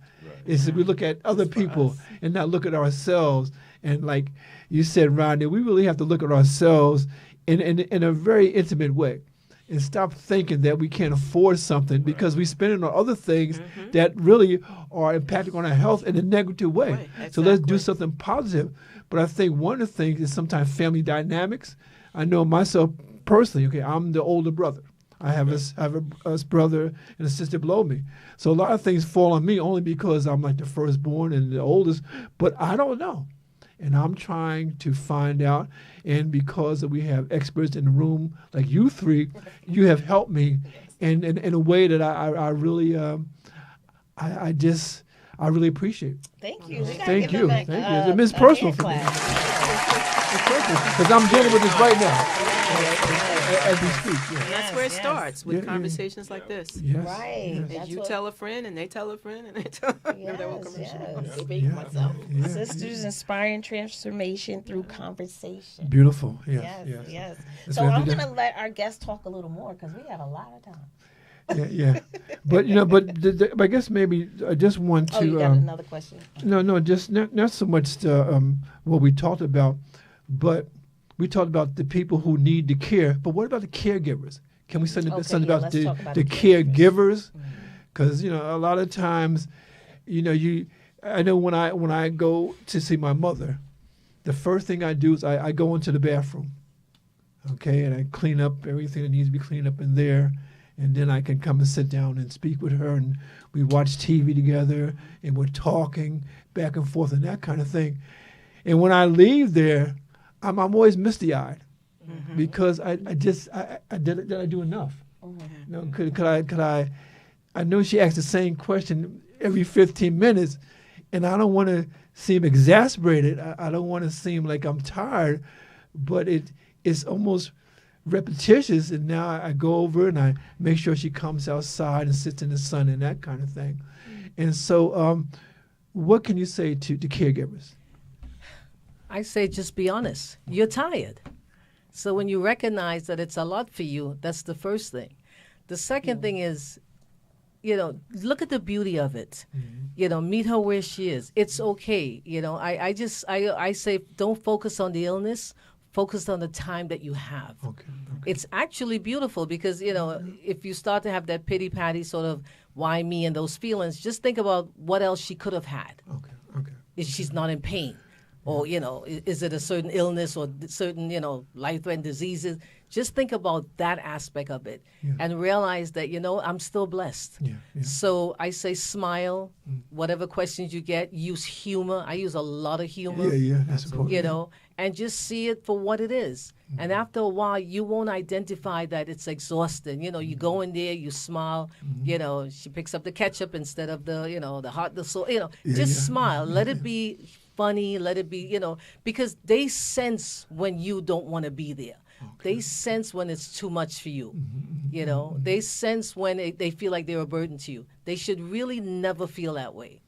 We look at other people and not look at ourselves. And you said, Rodney, we really have to look at ourselves in a very intimate way and stop thinking that we can't afford something because we spend it on other things that really are impacting on our health in a negative way. Right, So let's do exactly. something positive. But I think one of the things is sometimes family dynamics. I know myself personally, okay, I'm the older brother. I have a brother and a sister below me. So a lot of things fall on me only because I'm like the firstborn and the oldest, but I don't know. And I'm trying to find out. And because we have experts in the room like you three, you have helped me in a way that I really, I really appreciate. Thank you. We gotta Thank give you. them Thank a, you. It's a personal hand for me. clap. Because I'm dealing with this right now as we speak. Yeah. And that's where it Yes, starts with Yeah, yeah. conversations like this. Yes. Right. Yes. And That's you what- tell a friend, and they tell a friend, and they tell. Remember that one Yes, commercial? yes. I hate Yeah, myself. yeah, Sisters inspiring transformation through conversation. Beautiful. Yes. Yes, Yes. yes. That's So what I I'm have to going to let our guests talk a little more because we have a lot of time. Yeah. But but I guess maybe I just want to. Oh, you got another question? No, just not so much what we talked about, but we talked about the people who need the care. But what about the caregivers? Can we say Okay, something yeah, about let's talk about the the caregivers. caregivers? Because a lot of times, I know when I go to see my mother, the first thing I do is I go into the bathroom, okay, and I clean up everything that needs to be cleaned up in there. And then I can come and sit down and speak with her, and we watch TV together, and we're talking back and forth and that kind of thing. And when I leave there, I'm always misty-eyed because I did I do enough? Could I? I know she asks the same question every 15 minutes, and I don't want to seem exasperated. I don't want to seem like I'm tired, but it's almost repetitious, and now I go over and I make sure she comes outside and sits in the sun and that kind of thing. And so what can you say to caregivers? I say just be honest. You're tired. So when you recognize that it's a lot for you, that's the first thing. The second thing is, look at the beauty of it. Meet her where she is. It's okay. I say don't focus on the illness. Focus on the time that you have. Okay. It's actually beautiful because, if you start to have that pity-patty sort of why me and those feelings, just think about what else she could have had. Okay. If she's not in pain. Or, is it a certain illness or certain, life-threatening diseases? Just think about that aspect of it and realize that, I'm still blessed. Yeah. So I say smile, whatever questions you get, use humor. I use a lot of humor. Yeah, that's important. And just see it for what it is. And after a while, you won't identify that it's exhausting. You go in there, you smile. She picks up the ketchup instead of the hot, the salt. Just smile. Let it be funny. Let it be, because they sense when you don't want to be there. Okay. They sense when it's too much for you. They sense when they feel like they're a burden to you. They should really never feel that way.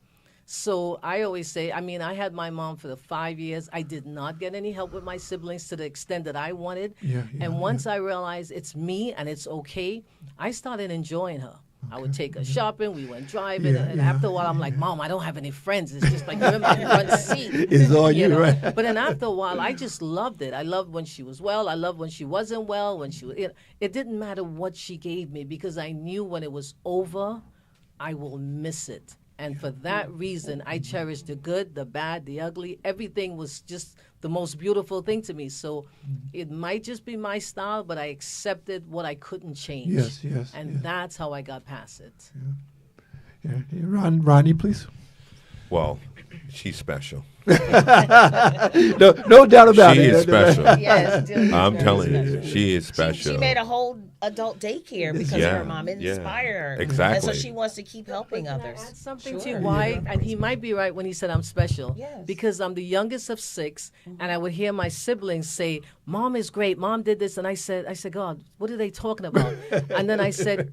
So I always say, I had my mom for the 5 years. I did not get any help with my siblings to the extent that I wanted. And once I realized it's me and it's okay, I started enjoying her. I would take her shopping. We went driving. And after a while, I'm like, Mom, I don't have any friends. It's just like you're in my front seat. It's all you, right? But then after a while, I just loved it. I loved when she was well. I loved when she wasn't well. When she was, it didn't matter what she gave me because I knew when it was over, I will miss it. And for that reason, I cherish the good, the bad, the ugly. Everything was just the most beautiful thing to me. So it might just be my style, but I accepted what I couldn't change. Yes. And that's how I got past it. Yeah. Ronnie, please. Well, she's special. No doubt about She it. is special. Yes, I'm telling you, she is special. She made a whole adult daycare because her mom inspired her. Exactly. And so she wants to keep helping others. Add something Sure. to you. Why? And he might be right when he said I'm special. Yes. Because I'm the youngest of 6, and I would hear my siblings say, "Mom is great. Mom did this," and I said, God, what are they talking about? And then I said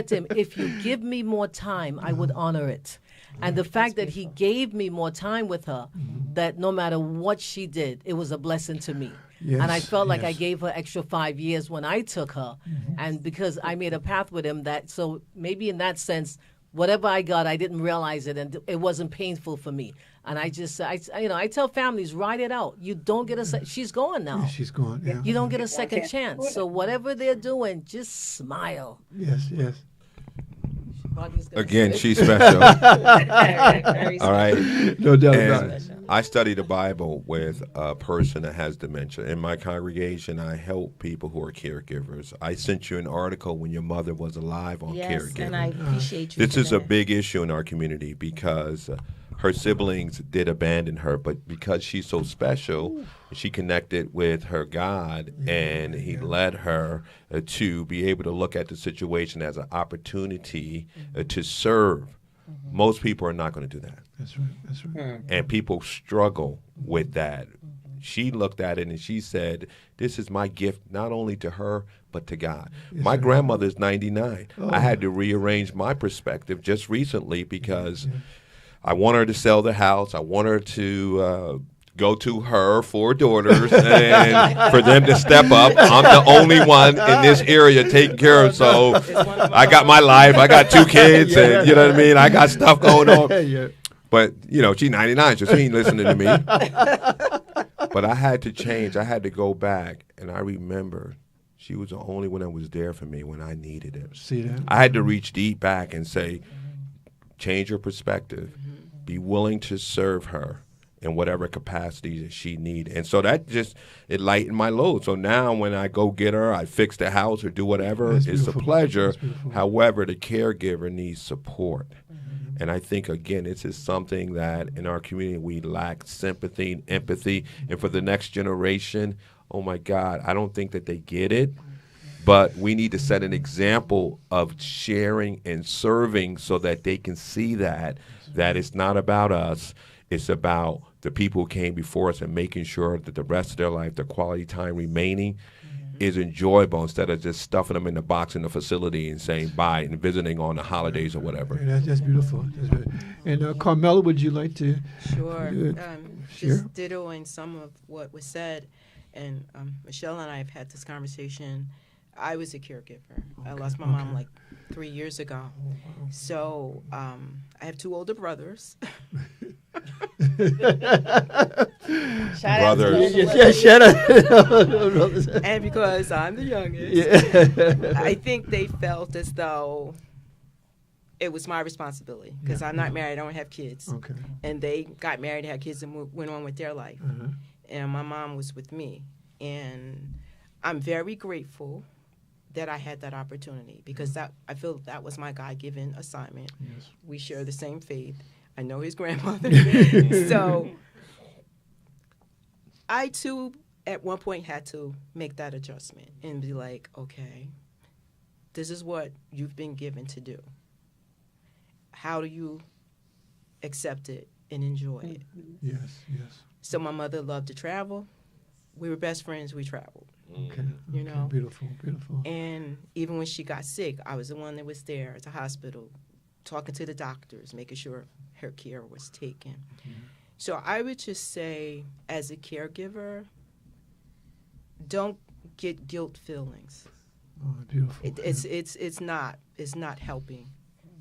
to him, if you give me more time, I would honor it. And the fact that he gave me more time with her, that no matter what she did, it was a blessing to me. Yes, and I felt like I yes. gave her extra 5 years when I took her. And because I made a path with him, so maybe in that sense, whatever I got, I didn't realize it, and it wasn't painful for me. And I tell families, write it out. You don't get she's gone now. Yeah, she's gone. Yeah. You don't get a second chance. So whatever they're doing, just smile. Yes, yes. Again, she's special. All right. No doubt about it. I study the Bible with a person that has dementia. In my congregation, I help people who are caregivers. I sent you an article when your mother was alive on caregiving. Yes, and I appreciate you. This is a big issue in our community because her siblings did abandon her, but because she's so special, she connected with her God, and he led her to be able to look at the situation as an opportunity to serve. Most people are not going to do that. That's right. That's right. And people struggle with that. She looked at it and she said, this is my gift not only to her, but to God. Yes, my grandmother's 99. I had to rearrange my perspective just recently because I want her to sell the house. I want her to go to her 4 daughters and for them to step up. I'm the only one in this area taking care of, so I got my life. I got 2 kids, and you know what I mean? I got stuff going on. But, she's 99, so she ain't listening to me. But I had to change. I had to go back, and I remember she was the only one that was there for me when I needed it. See that? I had to reach deep back and say, change your perspective. Be willing to serve her in whatever capacity that she needed. And so that it lightened my load. So now when I go get her, I fix the house or do whatever, it's a pleasure. However, the caregiver needs support. And I think, again, this is something that in our community we lack sympathy and empathy. And for the next generation, oh, my God, I don't think that they get it. But we need to set an example of sharing and serving so that they can see that it's not about us. It's about the people who came before us and making sure that the rest of their life, the quality time remaining, is enjoyable instead of just stuffing them in the box in the facility and saying bye and visiting on the holidays or whatever. That's beautiful. And Carmela, would you like to Sure. share? Just dittoing some of what was said. And Michelle and I have had this conversation. I was a caregiver. I lost my mom like 3 years ago. So I have 2 older brothers. Brothers. Yeah, shout out. And because I'm the youngest, I think they felt as though it was my responsibility because I'm not married. I don't have kids. Okay. And they got married, had kids, and went on with their life. And my mom was with me. And I'm very grateful that I had that opportunity because I feel that was my God-given assignment. Yes. We share the same faith. I know his grandmother. So I, too, at one point had to make that adjustment and be like, okay, this is what you've been given to do. How do you accept it and enjoy it? Yes, yes. So my mother loved to travel. We were best friends. We traveled. Okay. You know? Beautiful, beautiful. And even when she got sick, I was the one that was there at the hospital, talking to the doctors, making sure her care was taken. So I would just say, as a caregiver, don't get guilt feelings. Oh, beautiful. It's not helping.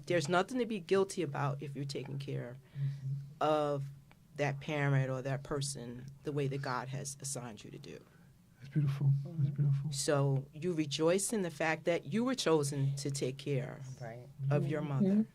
There's nothing to be guilty about if you're taking care of that parent or that person the way that God has assigned you to do. That's beautiful. That's beautiful. So you rejoice in the fact that you were chosen to take care of your mother.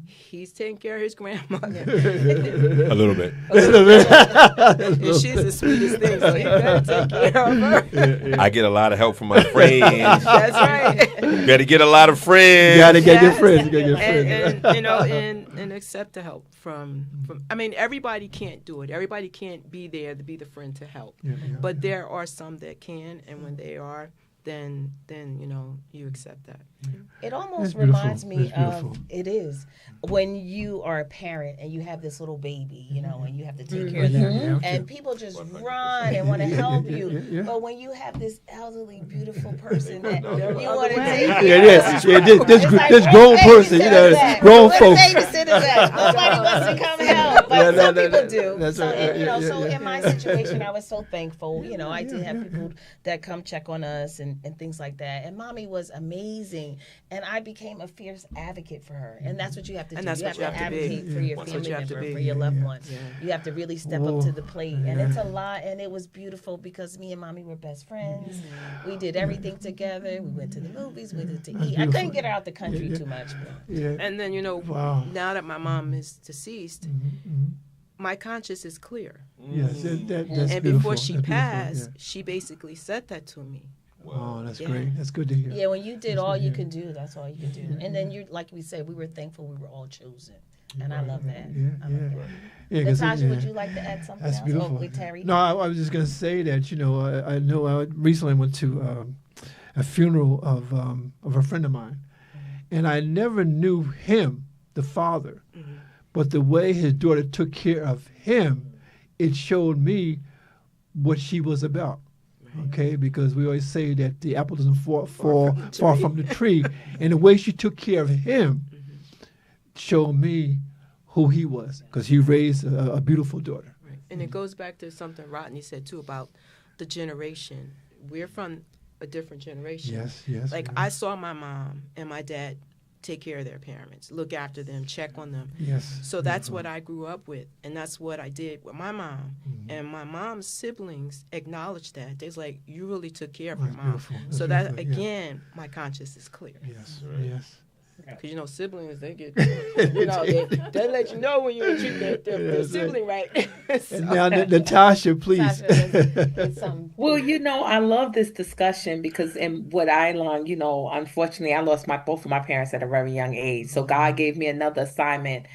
He's taking care of his grandmother. A little bit. And she's the sweetest thing, so you gotta take care of her. I get a lot of help from my friends. That's right. You got to get a lot of friends. You got to get good friends. You got to get friends. And you know, and accept the help from. I mean, everybody can't do it. Everybody can't be there to be the friend to help. But there are some that can, and when they are, then you know, you accept that. It almost That's beautiful. reminds me That's beautiful. of, it is, when you are a parent and you have this little baby, you know, and you have to take care of them. And people just run and want to help you. But when you have this elderly, beautiful person that you want to take care of. This grown person, you know, grown folks. Nobody wants to come help. but some people do. That's So, right. and, you know, Yeah, so yeah. in my situation, I was so thankful. You know, I did have yeah, people that come check on us and things like that. And mommy was amazing. And I became a fierce advocate for her. And that's what you have to do. And that's you what have you to have to be. advocate for your That's what family you have to member, be. for your loved Yeah. ones. Yeah. You have to really step up to the plate. And it's a lot. And it was beautiful because me and mommy were best friends. We did everything together. We went to the movies. We went to eat. I beautiful. couldn't get her out the country too much. But Yeah. And then, you know, Wow. now that my mom is deceased, Mm-hmm. my conscience is clear. Yes, that's And beautiful. before she That's beautiful, passed, yeah. she basically said that to me. Oh, that's Yeah. great. That's good to hear. yeah, when you did That's all good you to hear. could do, that's all you could do. And then you, like we said, we were thankful we were all chosen. And I love that. Yeah, I love yeah. that. Yeah, 'cause Natasha, yeah. would you like to add something That's else? beautiful. Oh, wait, Terry. No, I was just going to say that, you know, I know I recently went to a funeral of a friend of mine, and I never knew him, the father, but the way his daughter took care of him, it showed me what she was about. Okay, because we always say that the apple doesn't fall far from the tree, and the way she took care of him showed me who he was, because he raised a beautiful daughter. Right. And it goes back to something Rodney said, too, about the generation. We're from a different generation. Yes, yes. Like, yes. I saw my mom and my dad take care of their parents, look after them, check on them. Yes. So that's what I grew up with, and that's what I did with my mom. And my mom's siblings acknowledged that. They was like, you really took care of your That's mom. beautiful. That's So that, beautiful, yeah. again, my conscience is clear. Yes, yes. Because, you know, siblings, they get, you know, they let you know when you treat their sibling right. So- And now, Natasha, please. Natasha, it's something. Well, you know, I love this discussion because in what I learned, you know, unfortunately, I lost both of my parents at a very young age. So God gave me another assignment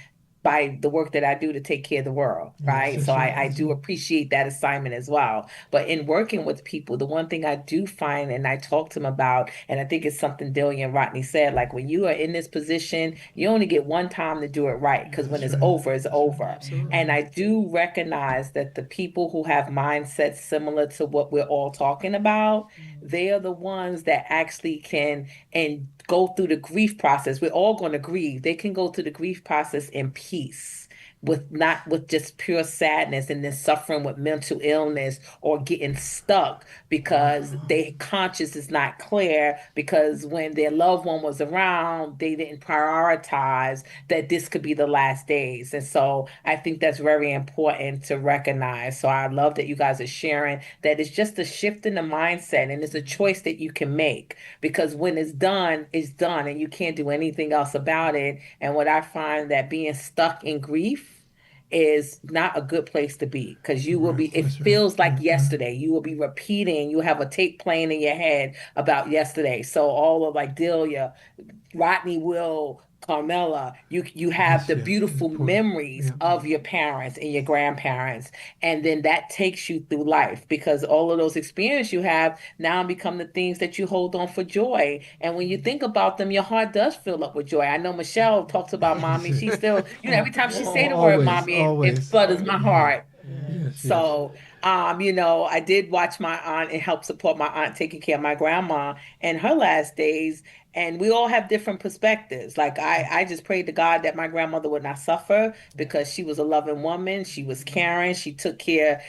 by the work that I do to take care of the world, right? Yes, So yes, I yes. do appreciate that assignment as well. But in working with people, the one thing I do find, and I talk to them about, and I think it's something Delia and Rodney said, like when you are in this position, you only get one time to do it right, because when That's it's right. over, it's over. Absolutely. And I do recognize that the people who have mindsets similar to what we're all talking about, they are the ones that actually can and go through the grief process. We're all going to grieve. They can go through the grief process in peace, with not with just pure sadness and then suffering with mental illness or getting stuck because their conscience is not clear, because when their loved one was around, they didn't prioritize that this could be the last days. And so I think that's very important to recognize. So I love that you guys are sharing that it's just a shift in the mindset, and it's a choice that you can make, because when it's done and you can't do anything else about it. And what I find that being stuck in grief is not a good place to be, because you will be, it That's right. feels like Yeah. yesterday. You will be repeating, you have a tape playing in your head about yesterday. So all of like Delia, Rodney, Will, Carmela, you have Yes, the yeah, beautiful important. memories Yeah. of your parents and your grandparents, and then that takes you through life, because all of those experiences you have now become the things that you hold on for joy. And when you think about them, your heart does fill up with joy. I know Michelle talks about mommy. She still, you know, every time she say the word Always, mommy, it always. flutters my heart. Yes, So, you know, I did watch my aunt and help support my aunt taking care of my grandma in her last days. And we all have different perspectives. Like I just prayed to God that my grandmother would not suffer, because she was a loving woman. She was caring. She took care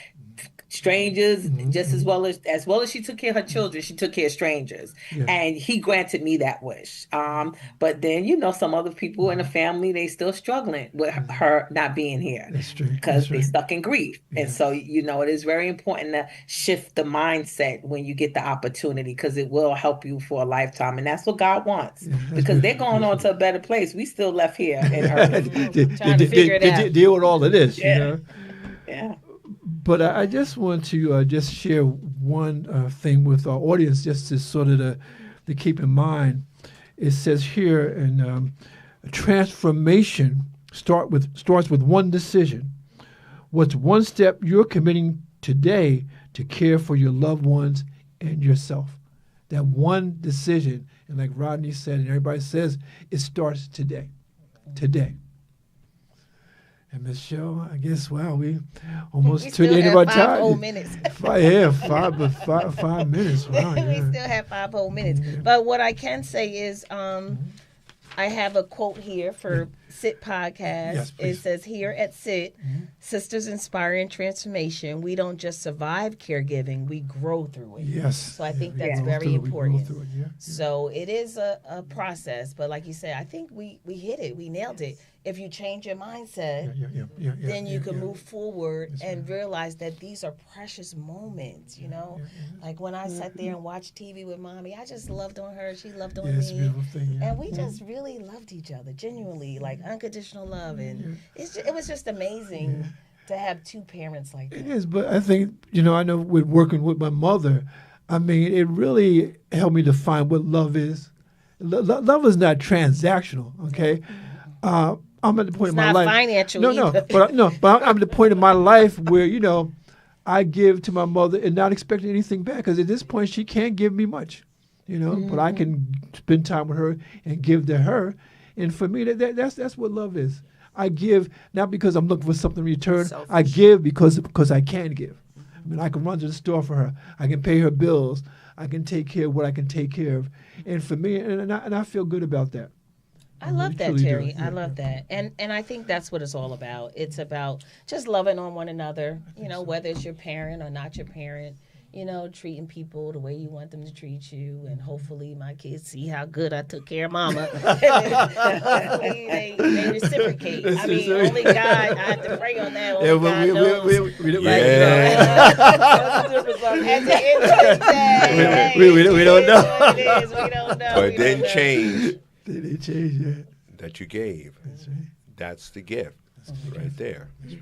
strangers just as well as she took care of her children. She took care of strangers. Yeah. And he granted me that wish. But then, you know, some other people in the family, they still struggling with her not being here, That's true. because That's they right. stuck in grief. And Yes. so, you know, it is very important to shift the mindset when you get the opportunity, because it will help you for a lifetime. And that's what God wants, Yeah, that's because they're beautiful, going on to a better place. We still left here in earth. Trying to figure it out. Deal with all of this, Yeah. you know. Yeah. But I just want to just share one thing with our audience, just to sort of to keep in mind. It says here, in transformation starts with one decision. What's one step you're committing today to care for your loved ones and yourself? That one decision, and like Rodney said, and everybody says, it starts today. Today. And Michelle, I guess, wow, we almost We to the still end of have our 5 time. whole minutes. Five minutes. Wow, We yeah. still have 5 whole minutes. But what I can say is, I have a quote here for SIT podcast. Yes, It please. says here at SIT, Sisters Inspiring Transformation, we don't just survive caregiving, we grow through it. Yes. So I think we that's grow very through it, we grow important. through it, yeah. So it is a process, but like you said, I think we hit it, we nailed it. If you change your mindset, then you can move forward and realize that these are precious moments, you know? Like when I sat there and watched TV with Mommy, I just loved on her, she loved on It's a me. beautiful thing, yeah. And we just really loved each other, genuinely, like unconditional love. And it was just amazing to have two parents like that. It is, but I think, I know with working with my mother, I mean, it really helped me define what love is. Love is not transactional, okay? I'm at the point It's in my not life. financial No, either. but I'm at the point in my life where, I give to my mother and not expecting anything back, because at this point she can't give me much, but I can spend time with her and give to her. And for me, that's what love is. I give not because I'm looking for something in return. Selfish. I give because I can give. I mean, I can run to the store for her. I can pay her bills. I can take care of what I can take care of. And for me, and I feel good about that. I love that, truly do. Terry. Yeah, I love that. And I think that's what it's all about. It's about just loving on one another, whether it's your parent or not your parent, treating people the way you want them to treat you. And hopefully my kids see how good I took care of Mama. Hopefully they reciprocate. I mean, only God, I have to pray on that. Only God knows. At the end of the day, We don't know. it is what it is. We don't know. But We then don't know. change They change that. that you gave. That's right. That's the gift right there. That's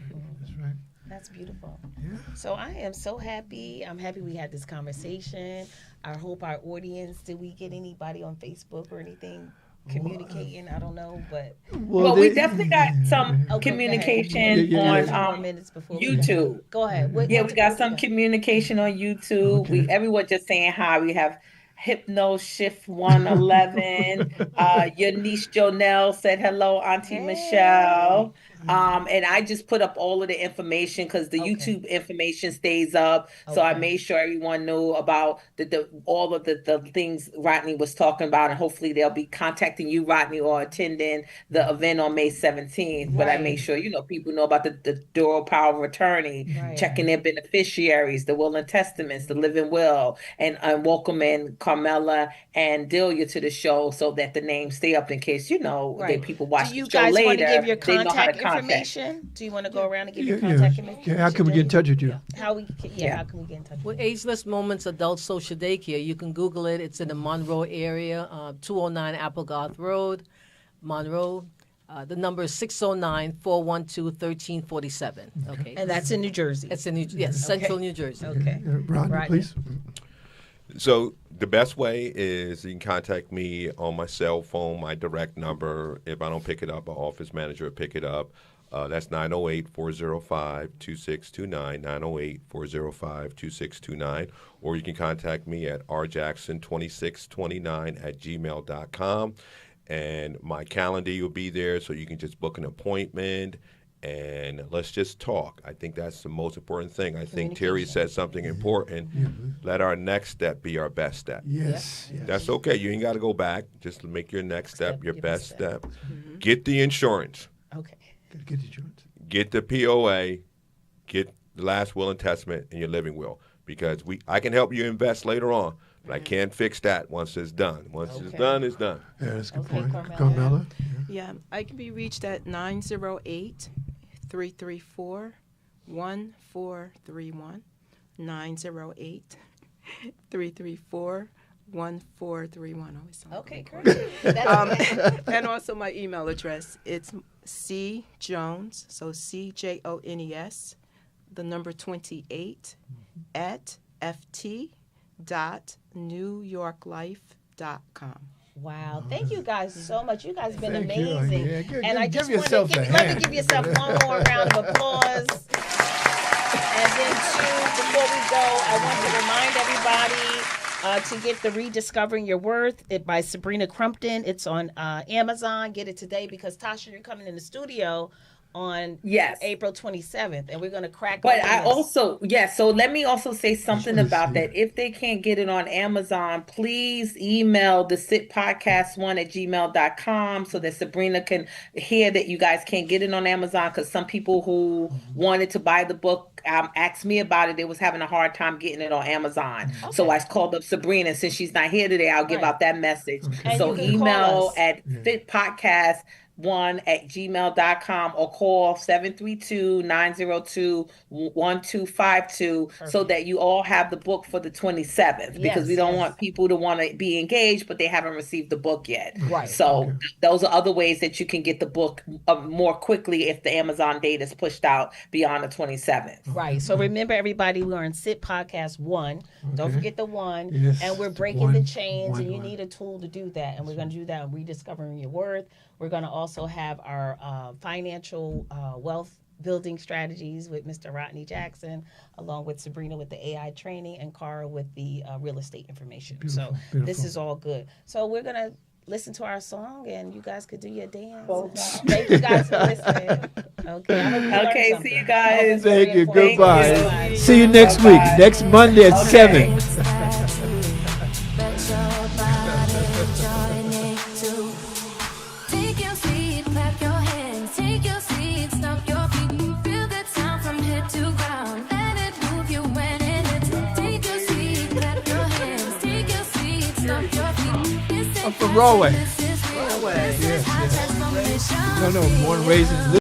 right. That's beautiful. Yeah. So I am so happy. I'm happy we had this conversation. I hope our audience, did we get anybody on Facebook or anything communicating? I don't know, but Well, we definitely got some Okay, communication go ahead. four on minutes before YouTube. Go ahead. Yeah, we got some communication on YouTube. Okay. Everyone just saying hi. We have Hypno Shift 111. Your niece Jonelle said hello, Auntie Hey. Michelle. And I just put up all of the information because the Okay. YouTube information stays up. So I Okay. made sure everyone knew about all of the things Rodney was talking about, and hopefully they'll be contacting you, Rodney, or attending the event on May 17th. But I Right. made sure people know about the dual power of attorney, Right. checking their beneficiaries, the will and testaments, the living will, and welcoming Carmela and Delia to the show so that the names stay up in case Right. that people watch Do you the show guys later. want to give your they know how to contact contact. information? Do you want to go around and give your Yeah, contact yeah. information? How can we get in touch with you? How we can, how can we get in touch With with you? Ageless Moments Adult Social Daycare, you can Google it. It's in the Monroe area, 209 Applegarth Road, Monroe. The number is 609-412-1347. Okay. And that's in New Jersey. It's in Central New Jersey. Okay. Rodney, Rodney. please. So the best way is you can contact me on my cell phone, my direct number. If I don't pick it up, our office manager will pick it up. That's 908-405-2629, 908-405-2629. Or you can contact me at rjackson2629@gmail.com. And my calendar will be there, so you can just book an appointment and let's just talk. I think that's the most important thing. I think Terry said something important. Let our next step be our best step. Yes. Yes. That's okay. You ain't got to go back. Just make your next step your best step. Mm-hmm. Get the insurance. Okay. Get insurance. Get the POA. Get the last will and testament and your living will. Because I can help you invest later on, but I can't fix that once it's done. Once it's done, it's done. Yeah, that's a good Okay, point. Carmela. Carmela. Yeah, I can be reached at 908-334-1431. 908-334-1431. Always sound Okay, good. great. That's And also my email address. It's cjones, so CJONES, the number 28 at ft.newyorklife.com. Wow, thank you guys so much. You guys have been Thank you. amazing. Yeah, give- And I give just yourself want a to let me hand. give yourself one more round of applause. And then before we go, I want to remind everybody to get the Rediscovering Your Worth by Sabrina Crumpton. It's on Amazon. Get it today because Tasha, you're coming in the studio on Yes. April 27th, and we're going to crack But open I this. also, yeah, so let me also say something wanna about see that. it. If they can't get it on Amazon, please email the sitpodcast1@gmail.com so that Sabrina can hear that you guys can't get it on Amazon, because some people who wanted to buy the book asked me about it. They was having a hard time getting it on Amazon. So Okay. I called up Sabrina. Since she's not here today, I'll give Right. out that message. Okay. And So you can call email us. at sitpodcast1@gmail.com or call 732-902-1252 so Perfect. that you all have the book for the 27th, because we Yes, don't yes. want people to want to be engaged, but they haven't received the book yet. Right. So those are other ways that you can get the book more quickly if the Amazon date is pushed out beyond the 27th. Right. So remember, everybody, we're on Sit Podcast 1. Don't Okay. forget the 1. Yes, And we're the breaking the one, chains, one, and you one. need a tool to do that. And we're going to do that on Rediscovering Your Worth. We're going to also have our financial wealth building strategies with Mr. Rodney Jackson, along with Sabrina with the AI training, and Cara with the real estate information. So Beautiful, this is all good. So we're going to listen to our song, and you guys could do your dance. Thank you guys for listening. Okay. I hope you learned Okay, something. see you guys. Thank you. Very Goodbye. informative. See you next week. Next Monday at 7. Take your seat, clap your hands, take your seat, stomp your feet, feel the sound from head to ground, let it move you when it hits. Take your seat, clap your hands, take your seat, stomp your feet. This I'm ain't from fancy, Broadway. this is real. This is high transformation. No, born and raised in